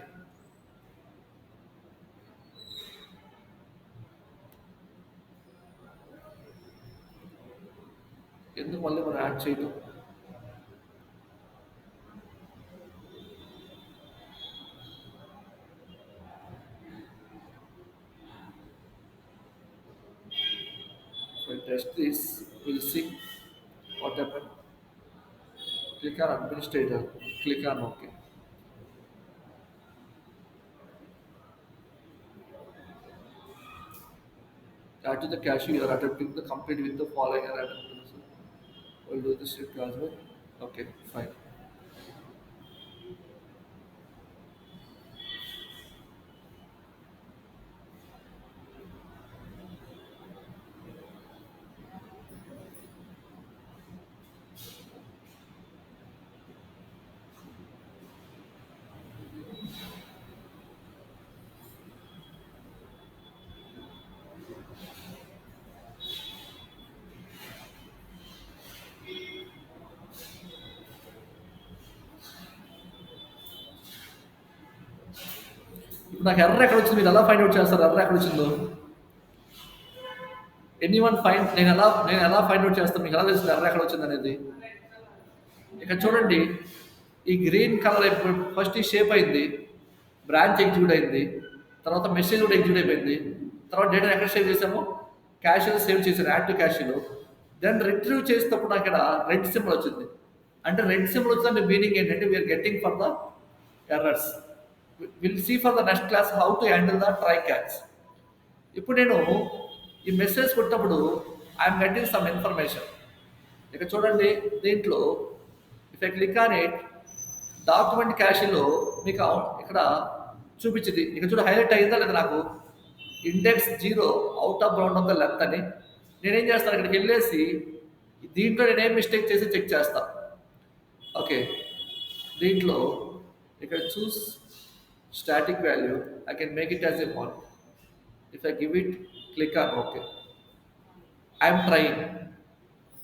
ఎందుకు మళ్ళీ మనం యాడ్ చేయడం, test this, we'll see what happened. Click on administrator, click on OK. Add to the cache you are attempting to complete with the following items. We'll do this shift as well. Okay, fine. నాకు ఎర్ర ఎక్కడ వచ్చింది, మీరు ఎలా find out చేస్తారు ఎర్ర ఎక్కడ వచ్చిందో? ఎనీవన్ ఫైండ్, నేను ఎలా ఫైండ్ అవుట్ చేస్తాను, మీకు ఎలా తెలుస్తుంది ఎర్ర ఎక్కడ వచ్చింది అనేది? ఇక్కడ చూడండి ఈ గ్రీన్ కలర్ ఫస్ట్ ఈ షేప్ అయింది, బ్రాంచ్ ఎగ్జిక్యూట్ అయింది, తర్వాత మెసేజ్ కూడా ఎగ్జిక్యూట్ అయిపోయింది. తర్వాత డేటా ఎక్కడ సేవ్ చేసాము క్యాష్లో సేవ్ చేశాను, యాడ్ టు క్యాష్లో. దెన్ రిట్రీవ్ చేసేటప్పుడు నాకు ఇక్కడ రెడ్ సింబల్ వచ్చింది. అంటే రెడ్ సింబల్ వచ్చిందంటే మీనింగ్ ఏంటంటే we're getting for the errors. Will see for the next class how to handle the try catch. ఇప్పుడు నేను ఈ మెసేజ్ కొట్టినప్పుడు ఐఎమ్ గెట్టింగ్ సమ్ ఇన్ఫర్మేషన్. ఇక చూడండి, దీంట్లో if I click on it, document క్యాషీలో మీకు ఇక్కడ చూపించింది. ఇక చూడ హైలైట్ అయిందా లేదా నాకు, index 0 out of bound of the length అని. నేనేం చేస్తాను, ఇక్కడికి వెళ్ళేసి దీంట్లో నేనేం మిస్టేక్ చేసి చెక్ చేస్తా. ఓకే, దీంట్లో ఇక్కడ choose static value, I can make it as a one. If I give it, click on okay, I'm trying.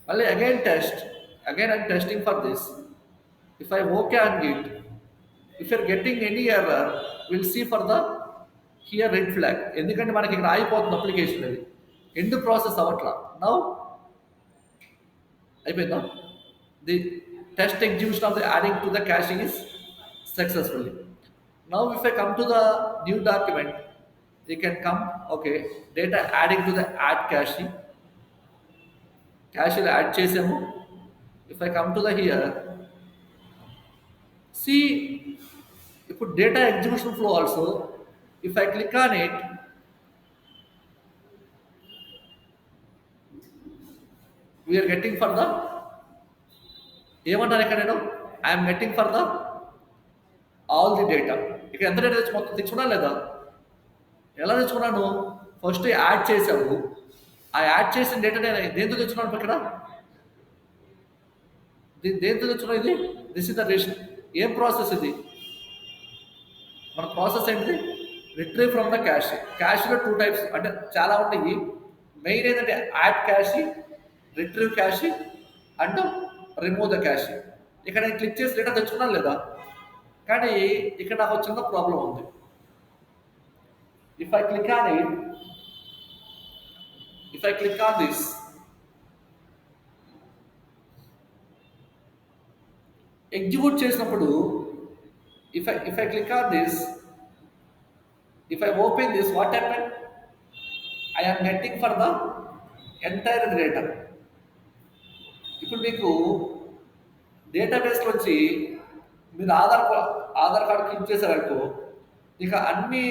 మళ్ళీ again test, again I'm testing for this. If I okay on it, if you're getting any error, we'll see for the here red flag. ఎందుకంటే మనకి ఇక్కడ ఆగిపోతుంది application, అది end process అవ్వట్లా. Now అయిపోయిందా, the test execution of the adding to the caching is successfully. Now if I come to the new document, you can come, okay, data adding to the add caching, క్యాషీలో add చేసాము. If I come to the here, see, ఇప్పుడు data execution flow also, if I click on it, we are getting for the, ఏమంటారు ఇక్కడ నేను, I'm getting for the all the data. ఇక్కడ ఎంత data మొత్తం తెచ్చుకున్నా లేదా, ఎలా తెచ్చుకున్నాను, ఫస్ట్ యాడ్ చేసావు, ఆ యాడ్ చేసిన డేటా నేను దేంతో తెచ్చుకున్నాను, ఇక్కడ దేంతో తెచ్చుకున్నా, ఇది దిస్ ఇస్ ద రేషన్. ఏం ప్రాసెస్ ఇది, మన ప్రాసెస్ ఏంటిది, రిట్రీవ్ ఫ్రమ్ ద క్యాష్. క్యాష్లో 2 టైప్స్ అంటే చాలా ఉంటాయి. మెయిన్ ఏంటంటే add cache, retrieve cache and remove the cache. ఇక్కడ నేను క్లిక్ చేసి డేటా తెచ్చుకున్నాను లేదా, కానీ ఇక్కడ నాకు చిన్న ప్రాబ్లం ఉంది. If I click on it, if I click on this, execute చేసినప్పుడు, if I click on this, if I open this, what happen, I am getting for the entire data. ఇప్పుడు మీకు డేటాబేస్లో వచ్చి మీరు ఆధార్ కార్డు క్లిక్ చేశారనుకో, ఇక అన్ని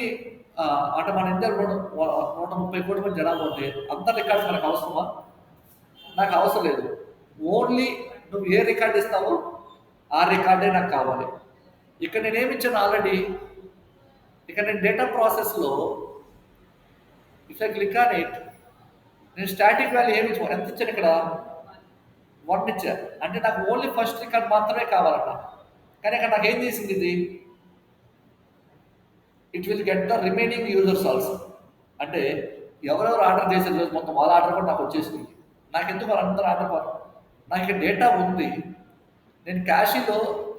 అంటే మన ఇండియాలో 130 కోట్ల మంది జనాభా ఉంటే అంత రికార్డ్స్ మనకు అవసరమా, నాకు అవసరం లేదు. ఓన్లీ నువ్వు ఏ రికార్డ్ ఇస్తావో ఆ రికార్డే నాకు కావాలి. ఇక్కడ నేనేమి ఇచ్చాను ఆల్రెడీ, ఇక్కడ నేను డేటా ప్రాసెస్లో if I click on it, నేను స్టాటిక్ వాల్యూ ఏమి ఇచ్చాను, ఎంత ఇచ్చాను, ఇక్కడ 1 ఇచ్చాను. అంటే నాకు ఓన్లీ ఫస్ట్ రికార్డ్ మాత్రమే కావాలన్న, కానీ ఇక్కడ నాకు ఏం చేసింది ఇది, it will get the remaining users also. అంటే ఎవరెవరు ఆర్డర్ చేసేది రోజు మొత్తం వాళ్ళ ఆర్డర్ కూడా నాకు వచ్చేసింది. నాకు ఎందుకు వాళ్ళందరూ ఆర్డర్ కాదు, నాకు ఇక్కడ డేటా ఉంది, నేను క్యాషీలో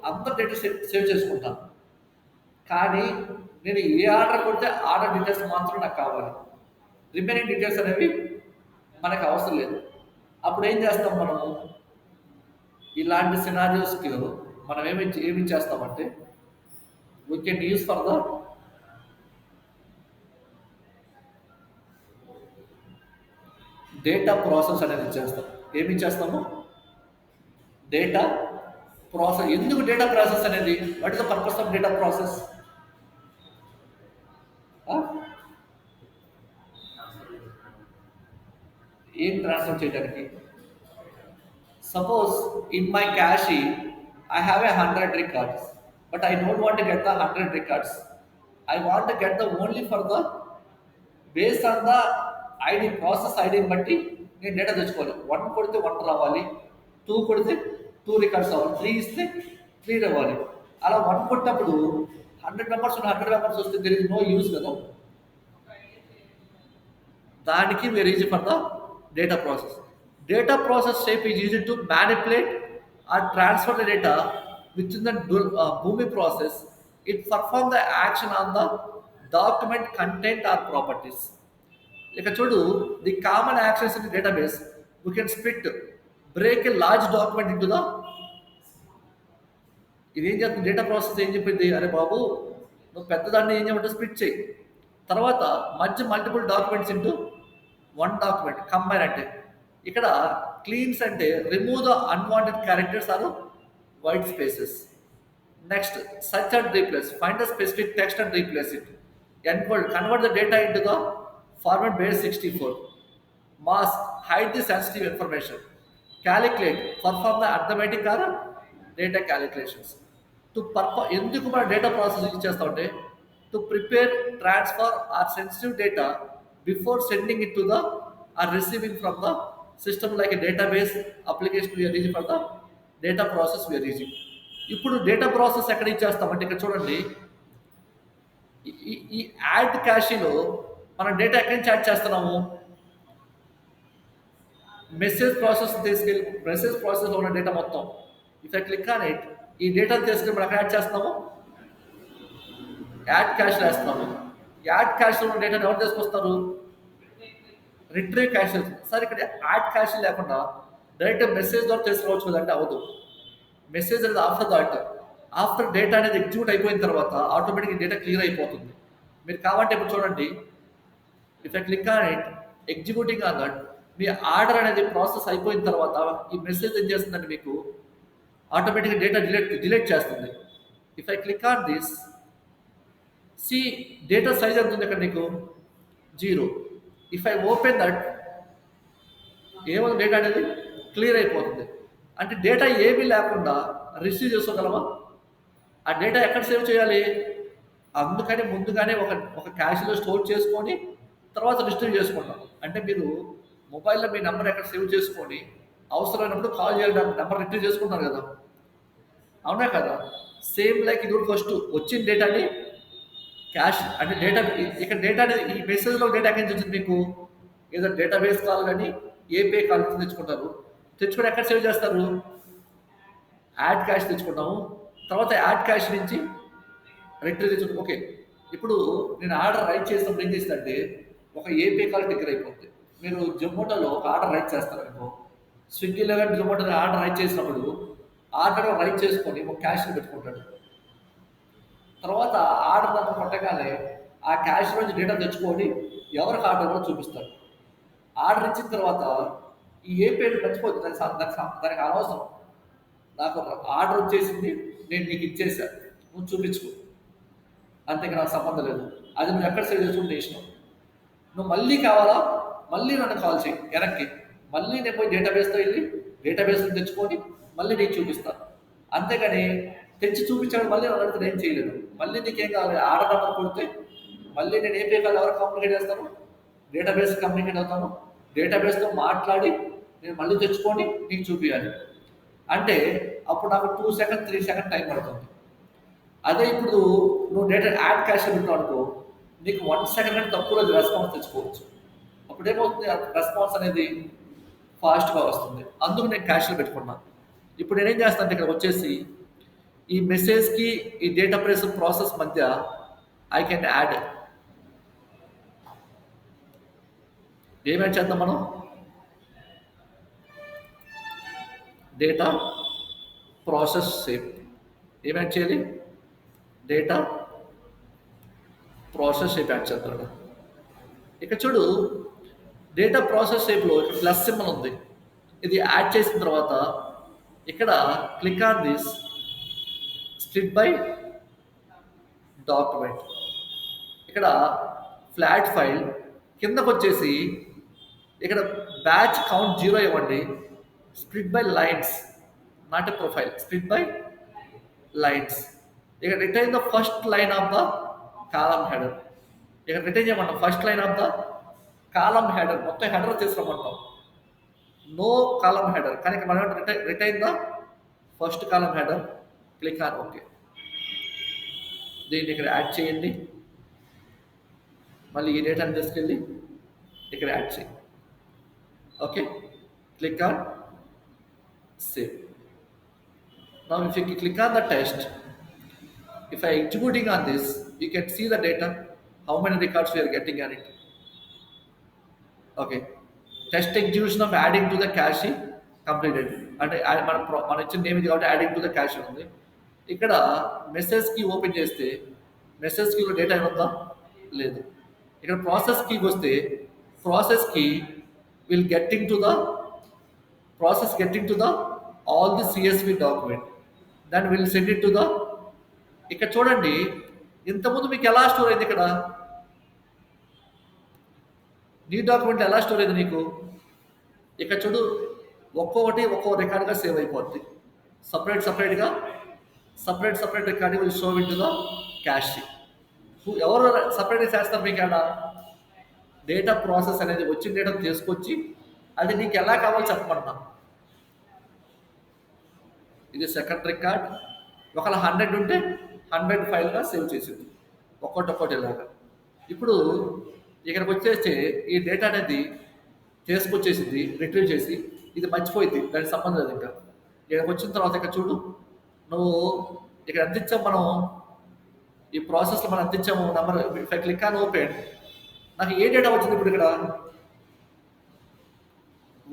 అంత డేటా సేవ్ చేసుకుంటాను, కానీ నేను ఏ ఆర్డర్ కొడితే ఆర్డర్ డీటెయిల్స్ మాత్రం నాకు కావాలి, రిమైనింగ్ డీటెయిల్స్ అనేవి మనకు అవసరం లేదు. అప్పుడు ఏం చేస్తాం మనము, ఇలాంటి సినారియోస్కి మనం ఏమి చేస్తామంటే, we can use for the data process అనేది చేస్తాం. ఏమి చేస్తాము, డేటా ప్రాసెస్. ఎందుకు డేటా ప్రాసెస్ అనేది, what is the purpose of data process, ఏం ట్రాన్స్ఫర్ చేయడానికి. Suppose in my cache I have a 100 records, but I don't want to get the 100 records. I want to get the only for the based on the ID, process ఐడిని బట్టి నేను data తెచ్చుకోవాలి. 1 కొడితే 1 రావాలి, 2 కొడితే 2 records అవ్వాలి, 3 ఇస్తే 3 రావాలి. అలా 1 కొట్టినప్పుడు 100 మెంబర్స్ 100 మెంబర్స్ వస్తే దెర్ ఇస్ నో యూజ్ కదా. దానికి where easy for the data process. Data process shape is used to manipulate or transfer the data within the Boomi process. It performs the action on the document content or properties. Like చూడు, the common actions in the database, we can break a large document into the, ఇదేం చెప్తుంది data process, ఏం చెప్పింది, అరే బాబు నువ్వు పెద్దదాన్ని ఏం చేయమంటే స్ప్లిట్ చేయి, తర్వాత multiple documents into 1 document combine. అంటే ఇక్కడ cleans అంటే remove the unwanted characters or white spaces. Next, search and replace. Find the specific text and replace it. Encode, convert the data into the format base 64. Mask, hide the sensitive information. Calculate, perform the arithmetic or data calculations. To perform, ఎందుకు మన data processing చేస్తామంటే to prepare transfer or sensitive data before sending it to the or receiving from the system like database application we're using for the data process we're using. ఇప్పుడు data process ఎక్కడ ఇచ్చేస్తామంటే ఇక్కడ చూడండి, ఈ add క్యాషీలో మనం data ఎక్కడి నుంచి add చేస్తున్నాము, మెసేజ్ ప్రాసెస్ తీసుకెళ్ళి మెసేజ్ ప్రాసెస్లో ఉన్న డేటా మొత్తం if I click on it ఈ డేటాను తీసుకెళ్ళి మనం ఎక్కడ యాడ్ చేస్తున్నాము, యాడ్ క్యాష్ వేస్తున్నాము. యాడ్ క్యాష్లో ఉన్న డేటాను ఎవరు తీసుకొస్తారు, రిట్రీవ్ క్యాష్. సార్ ఇక్కడ యాడ్ క్యాష్ లేకుండా డైరెక్ట్ మెసేజ్ ద్వారా తీసుకోవచ్చు కదంటే అవ్వదు. మెసేజ్ అనేది ఆఫ్టర్ డేటా అనేది ఎగ్జిక్యూట్ అయిపోయిన తర్వాత ఆటోమేటిక్గా డేటా క్లియర్ అయిపోతుంది. మీరు కావాలంటే ఇప్పుడు చూడండి, if I click on it executing on that, మీ ఆర్డర్ అనేది ప్రాసెస్ అయిపోయిన తర్వాత ఈ మెసేజ్ ఏం చేస్తుందంటే మీకు ఆటోమేటిక్గా డేటా డిలీట్ చేస్తుంది. If I click on this see data size ఎంత ఉంది ఇక్కడ నీకు 0. ఇఫ్ ఐ ఓపెన్ దట్ ఏముంది, డేటా అనేది క్లియర్ అయిపోతుంది. అంటే డేటా ఏమీ లేకుండా రిసీవ్ చేసుకోగలమా? ఆ డేటా ఎక్కడ సేవ్ చేయాలి? అందుకని ముందుగానే ఒక క్యాష్లో స్టోర్ చేసుకొని తర్వాత రిస్ట్రీవ్ చేసుకుంటాం. అంటే మీరు మొబైల్లో మీ నెంబర్ ఎక్కడ సేవ్ చేసుకొని అవసరమైనప్పుడు కాల్ చేయడానికి నెంబర్ రిట్రీవ్ చేసుకుంటారు కదా, అవునా కదా? సేమ్ లైక్ ఇది ఫస్ట్ వచ్చిన డేటాని క్యాష్ అంటే డేటా, ఇక్కడ డేటా అనేది ఈ మెసేజ్లో డేటా ఎక్కడి నుంచి వచ్చింది మీకు, ఏదో డేటాబేస్ కాల్ కానీ ఏపీఐ కాల్ తెచ్చుకుంటారు. తెచ్చుకొని ఎక్కడ సేవ్ చేస్తారు, యాడ్ క్యాష్ తెచ్చుకుంటాము. తర్వాత యాడ్ క్యాష్ నుంచి రిట్రీవ్ తెచ్చుకుంటాం. ఓకే, ఇప్పుడు నేను ఆర్డర్ రైట్ చేసినప్పుడు ఏం చేసిందంటే ఒక ఏపీఐ కాల్ ట్రిగ్గర్ అయిపోతుంది. మీరు జొమాటోలో ఒక ఆర్డర్ రైట్ చేస్తారు అనుకో, స్విగ్గీలో కానీ జొమాటోలో ఆర్డర్ రైట్ చేసినప్పుడు ఆర్డర్ రైట్ చేసుకొని ఒక క్యాష్ని పెట్టుకుంటాడు. తర్వాత ఆర్డర్ దాన్ని కొట్టగానే ఆ క్యాష్ నుంచి డేటా తెచ్చుకొని ఎవరికి ఆర్డర్ కూడా చూపిస్తాడు. ఆర్డర్ ఇచ్చిన తర్వాత ఈ ఏపీఐ మర్చిపోతుంది, దానికి అనవసరం. నాకు ఆర్డర్ వచ్చేసింది, నేను నీకు ఇచ్చేసా, నువ్వు చూపించుకో, అంతే, నాకు సంబంధం లేదు. అది నువ్వు ఎక్కడ సేవ్ చేసుకుంటే ఇష్టం. నువ్వు మళ్ళీ కావాలా, మళ్ళీ నన్ను కాల్ చేయి వెనక్కి, మళ్ళీ నేను పోయి డేటాబేస్తో వెళ్ళి డేటాబేస్ని తెచ్చుకొని మళ్ళీ నీకు చూపిస్తాను. అంతేగాని తెచ్చి చూపించాడు మళ్ళీ నన్ను అడిగితే నేను చేయలేను. మళ్ళీ నీకేం కావాలి, ఆర్డర్ నెంబర్ కొడితే మళ్ళీ నేను ఏపీఐ కాల్ ఎవరు కమ్యూనికేట్ చేస్తాను, డేటాబేస్ కమ్యూనికేట్ అవుతాను, డేటాబేస్తో మాట్లాడి నేను మళ్ళీ తెచ్చుకొని నీకు చూపించాలి. అంటే అప్పుడు నాకు 2 సెకండ్ 3 సెకండ్ టైం పడుతుంది. అదే ఇప్పుడు నువ్వు డేటా యాడ్ క్యాష్ పెట్టావు అనుకో, నీకు 1 సెకండ్ అంటే తక్కువలో రెస్పాన్స్ తెచ్చుకోవచ్చు. అప్పుడు ఏమవుతుంది, రెస్పాన్స్ అనేది ఫాస్ట్గా వస్తుంది. అందుకు నేను క్యాష్లో పెట్టుకున్నాను. ఇప్పుడు నేనేం చేస్తాను, ఇక్కడ వచ్చేసి ఈ మెసేజ్కి ఈ డేటా ప్రాసెస్ మధ్య ఐ కెన్ యాడ్, ఏం యాడ్ చేద్దాం మనం, డేటా ప్రాసెస్ షేప్. ఏం యాడ్ చేయాలి, డేటా ప్రాసెస్ షేప్ యాడ్ చేద్దాం. ఇక్కడ చూడు, డేటా ప్రాసెస్ షేప్లో ఇక్కడ ప్లస్ సింబల్ ఉంది. ఇది యాడ్ చేసిన తర్వాత ఇక్కడ click on this split by document, ఇక్కడ ఫ్లాట్ ఫైల్ కిందకు వచ్చేసి ఇక్కడ బ్యాచ్ కౌంట్ 0 ఇవ్వండి. Split by lines, not a profile, split by lines. ఇక్కడ retain the first line of the column header. ఇక్కడ రిటైన్ చేయమంటాం first line of the column header, మొత్తం header తీసుకురమ్మంటాం. నో కాలమ్ హెడర్, కానీ మనం retain the first column header. Click on okay. దీన్ని ఇక్కడ add చేయండి. మళ్ళీ ఈ డేటాని తీసుకెళ్ళి ఇక్కడ యాడ్ చేయండి. Okay, click on save. Now if you click on the test, if I executing on this, you can see the data, how many records we are getting on it. Okay, test execution of adding to the cache completed. అంటే మన ఇచ్చిన name ఇది కాబట్టి adding to the cache ఉంది. ఇక్కడ message key open చేస్తే message కీలో data ఏముందా, లేదు. ఇక్కడ ప్రాసెస్ కీకి వస్తే process key will getting to the process getting to the all the CSV document, then we'll send it to the. ఇక్కడ చూడండి, ఇంతకుముందు మీకు ఎలా స్టోర్ అయింది ఇక్కడ, నీ డాక్యుమెంట్ ఎలా స్టోర్ అయింది నీకు, ఇక్కడ చూడు, ఒక్కొక్కటి ఒక్కో రికార్డ్గా సేవ్ అయిపోద్ది. సపరేట్గా separate record will show in to the cash. ఎవరు సపరేట్గా చేస్తారు మీకు ఎలా డేటా ప్రాసెస్ అనేది వచ్చిన డేటా తీసుకొచ్చి అది నీకు ఎలా కావాలో చెప్పమన్నా. ఇది సెకండ్ రికార్డ్, ఒకవేళ 100 ఉంటే 100 ఫైల్గా సేవ్ చేసింది ఒక్కొక్కటి ఇలాగా. ఇప్పుడు ఇక్కడికి వచ్చేస్తే ఈ డేటా అనేది తీసుకొచ్చేసింది, రిట్రీవ్ చేసి ఇది మర్చిపోయింది, దానికి సంబంధం లేదు. ఇంకా ఇక్కడికి వచ్చిన తర్వాత ఇక్కడ చూడు, నువ్వు ఇక్కడ అందించాము మనం, ఈ ప్రాసెస్లో మనం అందించాము number. If I click on open, నాకు ఏ డేటా వచ్చింది ఇప్పుడు ఇక్కడ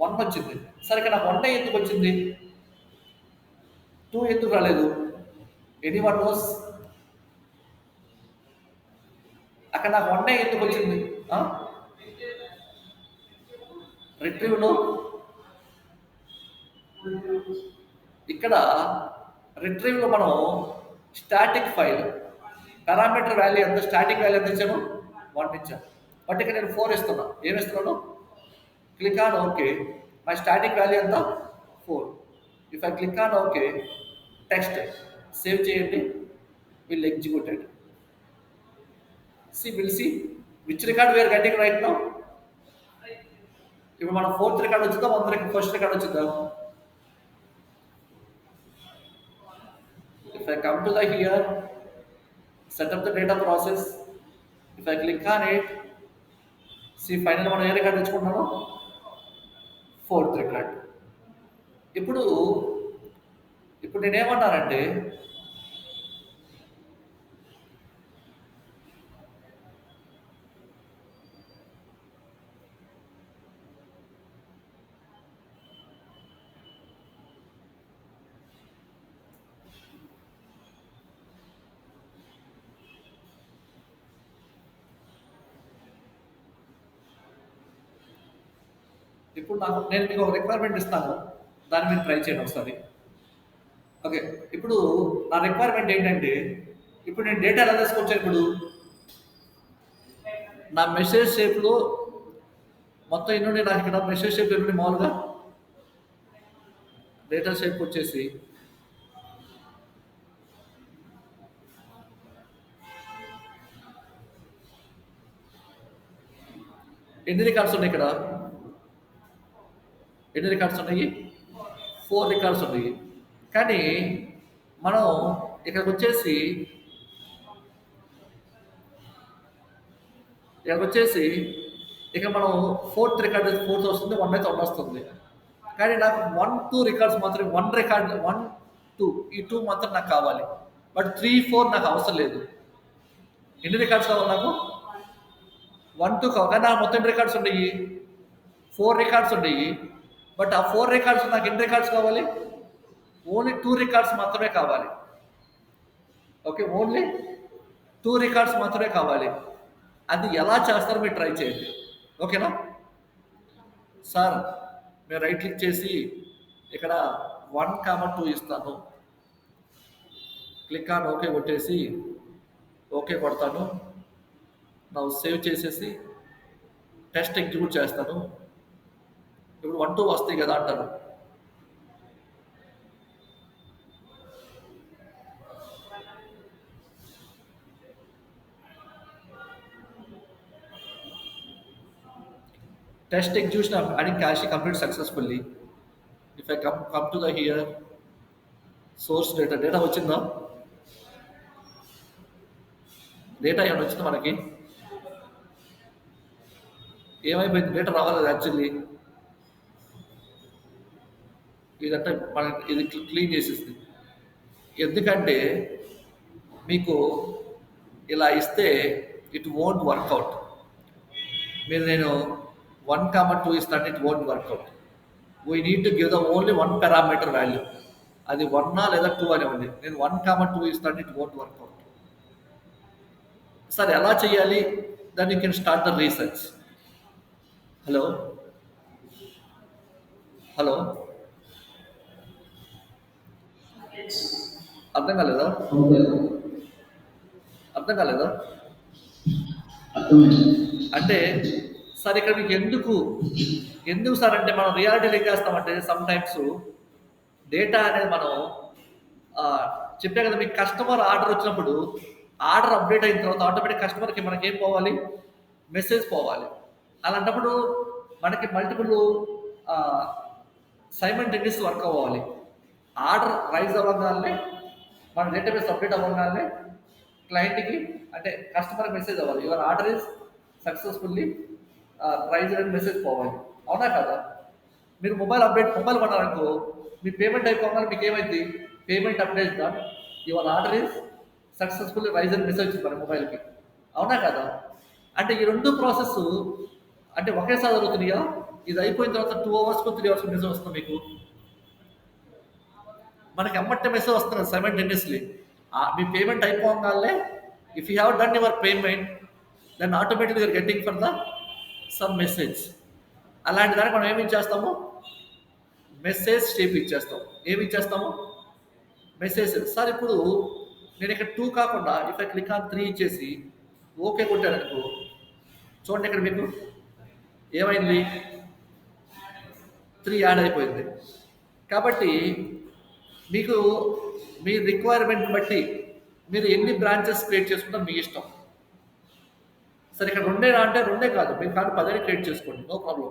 1 వచ్చింది. సరే, ఇక్కడ నాకు 1 ఎందుకు వచ్చింది, 2 ఎందుకు రాలేదు? Anyone knows? అక్కడ నాకు 1 ఎందుకు వచ్చింది? రిట్రీవ్లో ఇక్కడ రిట్రీవ్లో మనం స్టాటిక్ ఫైల్ పారామీటర్ వాల్యూ ఎంత, స్టాటిక్ వాల్యూ ఎంత ఇచ్చాను? 1 ఇచ్చాను. బట్ ఇక్కడ నేను 4 ఇస్తున్నా. ఏమి ఇస్తున్నాను? Click on okay, my static value ఎంత? 4. If I click on okay, text save చేయండి, will executed. Will see which record we are getting right now. ఇప్పుడు మనం 4th రికార్డ్ వచ్చిందా, 1st రికార్డ్ వచ్చిందా? If I come to the here, set up the data process, if I click on it, see finally మనం ఏ record తెచ్చుకుంటున్నాము? 4th record. ఇప్పుడు నేనేమన్నానంటే, ఇప్పుడు నేను మీకు ఒక రిక్వైర్మెంట్ ఇస్తాను, దాన్ని మీరు ట్రై చేయండి ఒకసారి. ఓకే, ఇప్పుడు నా రిక్వైర్మెంట్ ఏంటంటే, ఇప్పుడు నేను డేటా ఎలా తీసుకొచ్చాను, ఇప్పుడు నా మెసేజ్ షేప్లో మొత్తం ఎన్నుండి, నాకు ఇక్కడ మెసేజ్ షేప్ ఎన్నుండి, మామూలుగా డేటా షేప్ వచ్చేసి ఎన్ని రికార్డ్స్ ఉన్నాయి ఇక్కడ? ఎన్ని రికార్డ్స్ ఉన్నాయి? 4 రికార్డ్స్ ఉన్నాయి. కానీ మనం ఇక్కడికి వచ్చేసి ఇక మనం 4th రికార్డ్ 4 వస్తుంది, 1 అయితే 1 వస్తుంది. కానీ నాకు 1, 2 రికార్డ్స్ మాత్రం, 1 రికార్డ్ 1, 2 ఈ 2 మాత్రం నాకు కావాలి. బట్ 3, 4 నాకు అవసరం లేదు. ఎన్ని రికార్డ్స్ కావాలి నాకు? 1, 2 కావాలి. కానీ నాకు మొత్తం రికార్డ్స్ ఉన్నాయి, 4 రికార్డ్స్ ఉన్నాయి. బట్ ఆ 4 రికార్డ్స్ నాకు ఎన్ని రికార్డ్స్ కావాలి? ఓన్లీ 2 రికార్డ్స్ మాత్రమే కావాలి. ఓకే, ఓన్లీ 2 రికార్డ్స్ మాత్రమే కావాలి. అది ఎలా చేస్తారో మీరు ట్రై చేయండి. ఓకేనా సార్? మీరు రైట్ క్లిక్ చేసి ఇక్కడ 1, 2 ఇస్తాను, క్లిక్ ఆన్ ఓకే కొట్టేసి ఓకే కొడతాను. నా సేవ్ చేసేసి టెస్ట్ ఎగ్జిక్యూట్ చేస్తాను. ఇప్పుడు 1, 2 వస్తాయి కదా అంటారు. Test execution of adding cache complete successfully. If I come to the here source data వచ్చిందా? డేటా ఏమైనా వచ్చిందా మనకి? ఏమైపోయింది? డేటా రావాలి యాక్చువల్లీ. ఇదంటే మనకి ఇది క్లీన్ చేసేస్తుంది. ఎందుకంటే మీకు ఇలా ఇస్తే ఇట్ వోంట్ వర్కౌట్. మీరు నేను 1, 2 ఇస్తాను, it won't work out. We need to give the only 1 parameter value. అది 1 లేదా 2 అని ఉంది. నేను 1, 2 ఇస్తాను, ఇట్ వోంట్ వర్కౌట్. సార్ ఎలా చేయాలి? Then you can start the research. Hello అర్థం కాలేదా? ఓకే. అర్థం కాలేదా? అర్థమైంది. అంటే సార్ ఇక్కడ మీకు ఎందుకు సార్ అంటే మనం రియాలిటీలో ఏం చేస్తామంటే సమ్ టైమ్స్ డేటా అనేది మనం ఆ, చెప్పా కదా, మీకు కస్టమర్ ఆర్డర్ వచ్చినప్పుడు ఆర్డర్ అప్డేట్ అయిన తర్వాత ఆటోమేటిక్ కస్టమర్కి మనకి ఏం పోవాలి, మెసేజ్ పోవాలి. అలాంటప్పుడు మనకి మల్టిపుల్ సైమల్టేనియస్ వర్క్ అవ్వాలి. ఆర్డర్ రైజ్ అవ్వగానే మన డేటాబేస్ అప్డేట్ అవ్వగానే క్లయింట్కి అంటే కస్టమర్ మెసేజ్ అవ్వాలి, your order is successfully raise అని మెసేజ్ పోవాలి. అవునా కదా? మీరు మొబైల్ కొన్నారనుకో, మీ పేమెంట్ అయిపోగానే మీకు ఏమైంది, payment update dot your order is successfully raise అని మెసేజ్ వచ్చింది మన మొబైల్కి. అవునా కదా? అంటే ఈ రెండు ప్రాసెస్ అంటే ఒకేసారి జరుగుతున్నాయా? ఇది అయిపోయిన తర్వాత 2 అవర్స్కో 3 అవర్స్కో మెసేజ్ వస్తుంది మీకు. మనకి ఎమ్మటే మెసేజ్ వస్తుంది సైమల్టేనియస్లీ. మీ పేమెంట్ అయిపోగానే if you have done your payment then ఆటోమేటిక్గా you are getting for the some message. అలాంటి దానికి మనం ఏమి ఇచ్చేస్తాము, మెసేజ్ స్టేప్ ఇచ్చేస్తాం. ఏమి ఇచ్చేస్తాము, మెసేజ్. సార్ ఇప్పుడు నేను ఇక్కడ 2 కాకుండా ఇఫ్ ఐ క్లిక్ ఆన్ 3 ఇచ్చేసి ఓకే కొట్టాను అనుకో, చూడండి ఇక్కడ మీకు ఏమైంది, 3 యాడ్ అయిపోయింది. కాబట్టి మీకు మీ రిక్వైర్మెంట్ బట్టి మీరు ఎన్ని బ్రాంచెస్ క్రియేట్ చేసుకుంటారో మీ ఇష్టం. సరే ఇక్కడ రెండేనా అంటే రెండే కాదు, మీరు కానీ 10 క్రియేట్ చేసుకోండి, నో ప్రాబ్లం.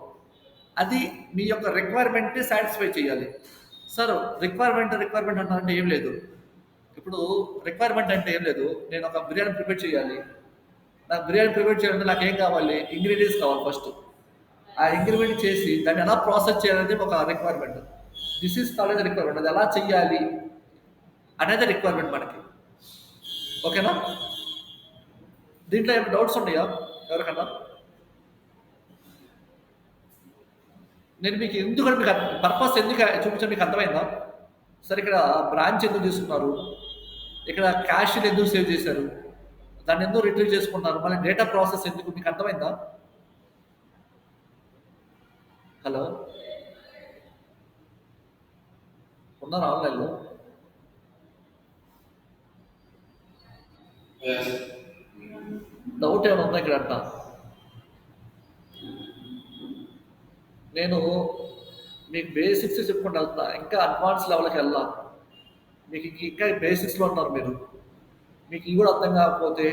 అది మీ యొక్క రిక్వైర్మెంట్ని సాటిస్ఫై చేయాలి. సార్ రిక్వైర్మెంట్ అంటారంటే ఏం లేదు. ఇప్పుడు రిక్వైర్మెంట్ అంటే ఏం లేదు, నేను ఒక బిర్యానీ ప్రిపేర్ చేయాలి. నాకు బిర్యానీ ప్రిపేర్ చేయాలంటే నాకు ఏం కావాలి, ఇంగ్రీడియంట్స్ కావాలి ఫస్ట్. ఆ ఇంగ్రీడియంట్ చేసి దాన్ని ఎలా ప్రాసెస్ చేయాలనేది ఒక requirement. This is called requirement. అది ఎలా చెయ్యాలి అనేది రిక్వైర్మెంట్ మనకి. ఓకేనా? దీంట్లో ఏమైనా డౌట్స్ ఉన్నాయా ఎవరికన్నా? నేను మీకు ఎందుకంటే మీకు పర్పస్ ఎందుకు చూపించాను మీకు అర్థమైందా? సరే ఇక్కడ బ్రాంచ్ ఎందుకు తీసుకున్నారు, ఇక్కడ క్యాష్ ఎందుకు సేవ్ చేశారు, దాన్ని ఎందుకు రిట్రీవ్ చేసుకున్నారు, మళ్ళీ డేటా ప్రాసెస్ ఎందుకు, మీకు అర్థమైందా? హలో, ఉన్నారు ఆన్లైన్లో? డౌట్ ఏమైనా ఉందా ఇక్కడ అంట? నేను మీకు బేసిక్స్ చెప్పుకుంటూ వెళ్తా, ఇంకా అడ్వాన్స్ లెవెల్కి వెళ్ళా. మీకు ఇంకా బేసిక్స్లో ఉన్నారు మీరు. మీకు ఇవి కూడా అర్థం కాకపోతే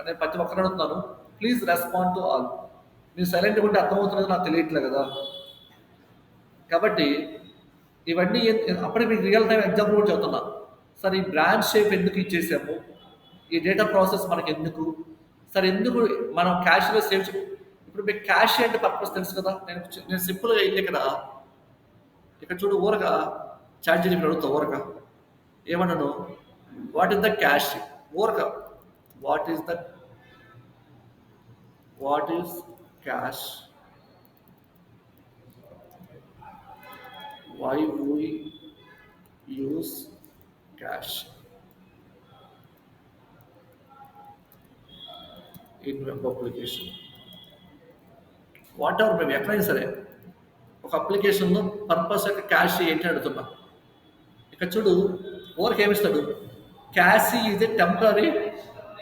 నేను ప్రతి ఒక్కరు అడుగుతున్నాను, ప్లీజ్ రెస్పాండ్ టు ఆల్. మీరు సైలెంట్గా ఉంటే అర్థమవుతున్నది నాకు తెలియట్లేదు కదా. కాబట్టి ఇవన్నీ అప్పుడే మీకు రియల్ టైం ఎగ్జాంపుల్ కూడా చెప్తున్నా. సార్ ఈ బ్రాంచ్ షేప్ ఎందుకు ఇచ్చేసాము, ఈ డేటా ప్రాసెస్ మనకి ఎందుకు, సార్ ఎందుకు మనం క్యాష్లో సేవ్ ఇప్పుడు మీకు క్యాష్ అంటే పర్పస్ తెలుసు కదా. నేను సింపుల్గా వెళ్ళి ఇక్కడ చూడు, ఊరగా చార్జ్ చేసి అడుగుతా, ఊరగా ఏమన్నాను, వాట్ ఈస్ ద క్యాష్, ఊరగా what is cache, why we use cash in web application. Whatever మేము ఎక్కడైనా సరే ఒక అప్లికేషన్లో పర్పస్ యొక్క క్యాష్ ఏంటి అడుగుతున్నా. ఇక్కడ చూడు, ఓవర్కి ఏమిస్తాడు, cache is a temporary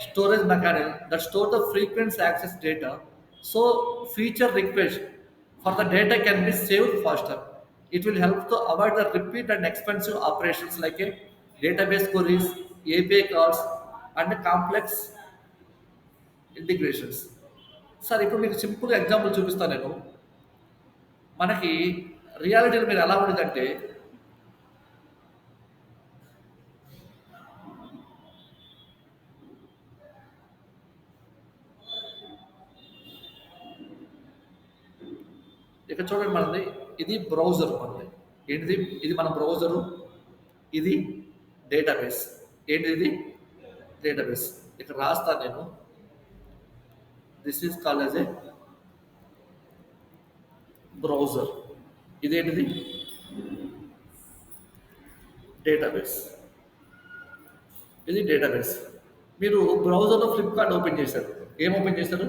storage mechanism that store the frequency access data, so feature request for the data can be saved faster. It will help to avoid the repeat and expensive operations like a database queries, API calls, and complex integrations. Sir ఇప్పుడు మీకు simple example చూపిస్తాను నేను. మనకి రియాలిటీలో మీరు ఎలా ఉండదంటే, ఇక్కడ చూడండి, మనది ఇది బ్రౌజర్, మనది ఏంటిది, ఇది మన బ్రౌజరు, ఇది డేటాబేస్. ఏంటిది, ఇది డేటాబేస్. ఇక్కడ రాస్తాను నేను, this is called as a browser. ఇదేంటిది, డేటాబేస్. ఇది డేటాబేస్. మీరు బ్రౌజర్లో ఫ్లిప్కార్ట్ ఓపెన్ చేశారు, ఏం ఓపెన్ చేశారు,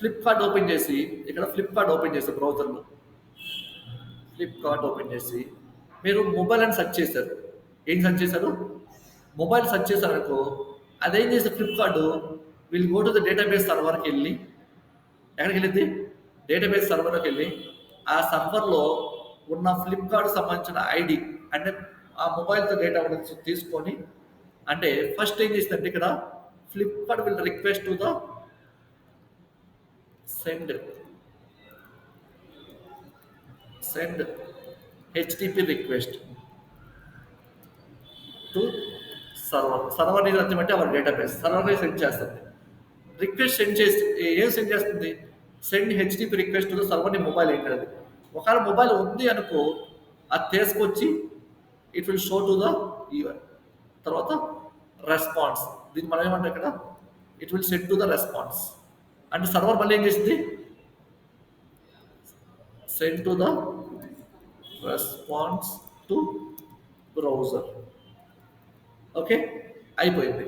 ఫ్లిప్కార్ట్ ఓపెన్ చేసి ఇక్కడ ఫ్లిప్కార్ట్ ఓపెన్ చేశారు, బ్రౌజర్లో ఫ్లిప్కార్ట్ ఓపెన్ చేసి మీరు మొబైల్ అని సెర్చ్ చేశారు. ఏం సెర్చ్ చేశారు? మొబైల్ సెర్చ్ చేశారనుకో, అదేం చేస్తే Flipkart will go to the database సర్వర్‌కెళ్ళి ఎక్కడికెళ్ళిద్ది? డేటాబేస్ సర్వర్‌లోకెళ్ళి ఆ సర్వర్‌లో ఉన్న ఫ్లిప్‌కార్ట్‌కి సంబంధించిన ఐడీ అంటే ఆ మొబైల్‌తో డేటా గురించి తీసుకొని అంటే ఫస్ట్ ఏం చేసిందంటే ఇక్కడ Flipkart will request to the send send HTTP request to server is nothing అంటే అవర్ డేటాబేస్ సర్వర్‌కి సెండ్ చేస్తుంది. రిక్వెస్ట్ సెండ్ చేసి ఏం సెండ్ చేస్తుంది? Send HTTP request to the server నీ మొబైల్ ఏంటది. ఒకవేళ మొబైల్ ఉంది అనుకో అది తీసుకొచ్చి it will show to the UR. తర్వాత రెస్పాన్స్ దీన్ని మనం ఏమంటాం ఇక్కడ it will send to the response అంటే సర్వర్ మళ్ళీ ఏం చేసింది send to the response to browser. Okay అయిపోయింది.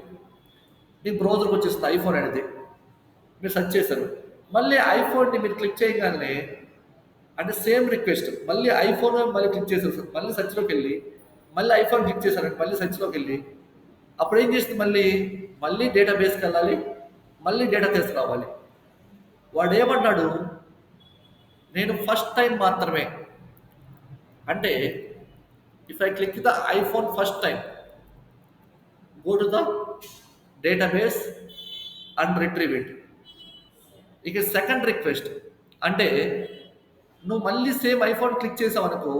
మీకు బ్రౌజర్కి వచ్చేస్తుంది ఐఫోన్ అనేది మీరు సెర్చ్ చేశారు. మళ్ళీ ఐఫోన్ని మీరు క్లిక్ చేయగానే అంటే సేమ్ రిక్వెస్ట్ మళ్ళీ ఐఫోన్ మళ్ళీ క్లిక్ చేసేసారు. మళ్ళీ సెర్చ్లోకి వెళ్ళి మళ్ళీ ఐఫోన్ క్లిక్ చేశారంటే మళ్ళీ సెర్చ్లోకి వెళ్ళి అప్పుడు ఏం చేస్తుంది మళ్ళీ డేటాబేస్కి వెళ్ళాలి, మళ్ళీ డేటా తీసుకురావాలి. వాడు ఏమన్నాడు నేను ఫస్ట్ టైం మాత్రమే అంటే if I click the iPhone first time go to the database and retrieve it. ఇక సెకండ్ రిక్వెస్ట్ అంటే నువ్వు మళ్ళీ సేమ్ ఐఫోన్ క్లిక్ చేసావు అనుకో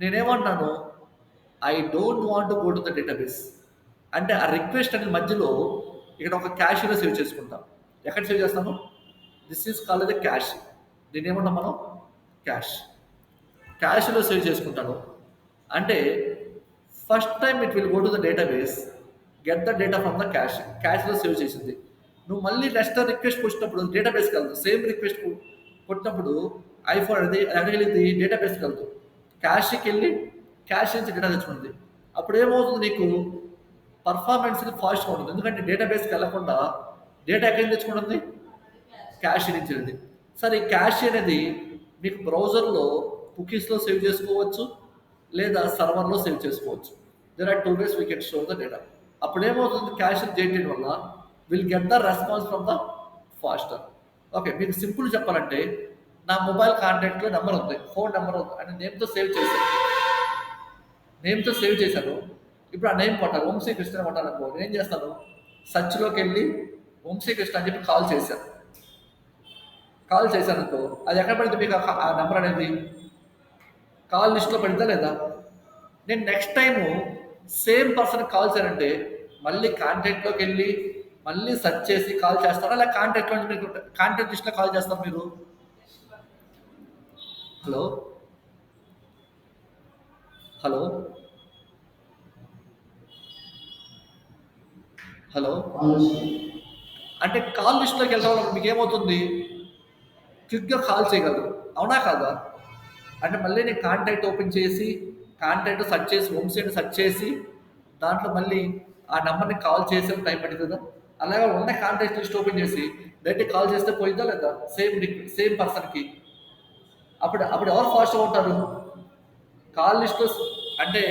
నేనేమన్నాను I don't want to go to the database అంటే ఆ రిక్వెస్ట్ అనేది మధ్యలో ఇక్కడ ఒక క్యాష్లో సేవ్ చేసుకుంటాం. ఎక్కడ సేవ్ చేస్తాము? This is called the cache. దీన్ని ఏమన్నాం మనం? క్యాష్లో సేవ్ చేసుకుంటాను అంటే first time it will go to the database get the data from the క్యాష్లో సేవ్ చేసింది. నువ్వు మళ్ళీ నెక్స్ట్ రిక్వెస్ట్ వచ్చినప్పుడు డేటాబేస్కి వెళ్తావు. సేమ్ రిక్వెస్ట్ కొట్టినప్పుడు ఐఫోన్ అనేది ఎక్కడికి వెళ్ళింది? డేటాబేస్కి వెళ్తావు. క్యాష్కి వెళ్ళి క్యాష్ నుంచి డేటా తెచ్చుకుంది. అప్పుడు ఏమవుతుంది నీకు పర్ఫార్మెన్స్ ఫాస్ట్గా ఉంటుంది. ఎందుకంటే డేటాబేస్కి వెళ్ళకుండా డేటా ఎక్కడి నుంచి తెచ్చుకుంటుంది? క్యాష్ నుంచి వెళ్ళింది. సరే ఈ క్యాష్ అనేది మీకు బ్రౌజర్లో కుకీస్లో సేవ్ చేసుకోవచ్చు లేదా సర్వర్లో సేవ్ చేసుకోవచ్చు. There are 2 ways we can store the data. అప్పుడు ఏమవుతుంది? క్యాష్ చేయడం వల్ల will get the response from the faster. Okay మీకు సింపుల్ చెప్పాలంటే నా మొబైల్ కాంటాక్ట్లో నెంబర్ ఉంది, ఫోన్ నెంబర్ ఉంది అని నేమ్తో సేవ్ చేశాను. ఇప్పుడు ఆ నేమ్ కొట్టాలి వంశీకృష్ణ కొట్టాలి అనుకో నేను ఏం చేస్తాను? సర్చ్లోకి వెళ్ళి వంశీకృష్ణ అని చెప్పి కాల్ చేశాను అనుకో అది ఎక్కడ పడింది మీకు ఆ నెంబర్ అనేది? కాల్ లిస్ట్లో పడిందా లేదా? నేను next time same person call చేయాలంటే మళ్ళీ కాంటాక్ట్లోకి వెళ్ళి మళ్ళీ సెర్చ్ చేసి కాల్ చేస్తారా లేదా కాంటాక్ట్లో మీకు కాంటాక్ట్ లిస్ట్లో కాల్ చేస్తారు మీరు? హలో హలో హలో అంటే కాల్ లిస్ట్లోకి వెళ్ళడం వల్ల మీకు ఏమవుతుంది? క్విక్గా కాల్ చేయగలరు, అవునా కాదా? అంటే మళ్ళీ నేను కాంటాక్ట్ ఓపెన్ చేసి కాంటాక్ట్ సెర్చ్ చేసి వంశీని సెర్చ్ చేసి దాంట్లో మళ్ళీ ఆ నెంబర్ని కాల్ చేసే టైం పడుతుంది కదా. అలాగే ఉన్న కాంటాక్ట్ లిస్ట్ ఓపెన్ చేసి డైరెక్ట్ కాల్ చేస్తే పోయిందా లేదా సేమ్ పర్సన్కి? అప్పుడు ఎవరు ఫాస్ట్గా ఉంటారు? కాల్ లిస్ట్లో అంటే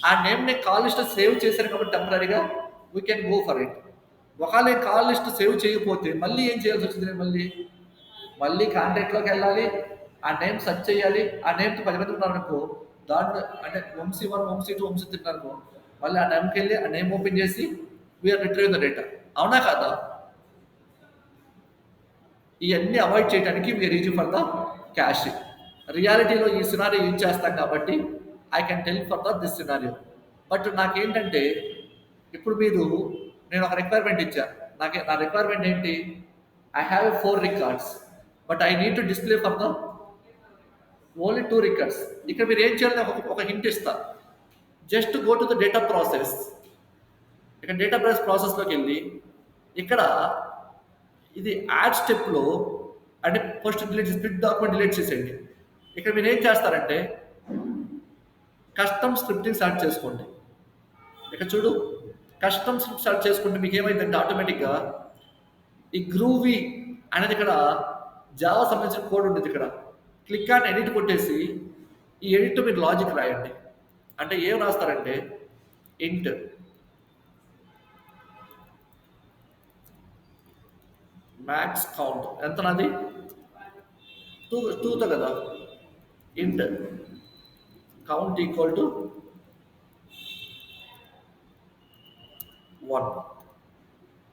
ఆ నేమ్ని కాల్ లిస్ట్లో సేవ్ చేశారు కాబట్టి టెంపరీగా we can go for it. ఒకవేళ కాల్ లిస్ట్ సేవ్ చేయకపోతే మళ్ళీ ఏం చేయాల్సి వచ్చింది? నేను మళ్ళీ కాంటాక్ట్లోకి వెళ్ళాలి, ఆ నేమ్ సెర్చ్ చేయాలి. ఆ నేమ్తో 10 మంది ఉన్నారనుకో దాంట్లో అంటే వంశీ 1 వంశీ 2 వంశీ 3 అనుకో మళ్ళీ ఆ నేమ్కి వెళ్ళి ఆ నేమ్ ఓపెన్ చేసి వీఆర్ రిట్రీవ్ ద డేటా, అవునా కాదా? ఇవన్నీ అవాయిడ్ చేయడానికి we're using for the cache. రియాలిటీలో ఈ సినారియో యూజ్ చేస్తాం కాబట్టి I can tell for this scenario. But నాకేంటంటే ఇప్పుడు నేను ఒక రిక్వైర్మెంట్ ఇచ్చా. నా రిక్వైర్మెంట్ ఏంటి? I have 4 records but I need to display for the only 2 records. ఇక్కడ మీరు ఏం చేయాలని ఒక హింట్ ఇస్తా. Just go to the data process. ఇక్కడ డేటా ప్రాసెస్లోకి వెళ్ళి ఇక్కడ ఇది యాడ్ స్టెప్లో అంటే ఫస్ట్ స్ప్లిట్ డాక్యుమెంట్ డిలీట్ చేసేయండి. ఇక్కడ మీరు ఏం చేస్తారంటే కస్టమ్ స్క్రిప్టింగ్ స్టార్ట్ చేసుకోండి. ఇక్కడ చూడు కస్టమ్ స్క్రిప్ట్ స్టార్ట్ చేసుకుంటే మీకు ఏమైందంటే ఆటోమేటిక్గా ఈ గ్రూవీ అనేది ఇక్కడ జావా సంబంధించిన కోడ్ ఉంటుంది. ఇక్కడ క్లిక్ ఆన్ ఎడిట్ కొట్టేసి ఈ ఎడిట్ మీరు లాజిక్ రాయండి. అంటే ఏం రాస్తారంటే ఇంట్ మ్యాక్స్ కౌంట్ ఎంత నాది టూతో కదా ఇంట్ కౌంట్ ఈక్వల్ టు 1.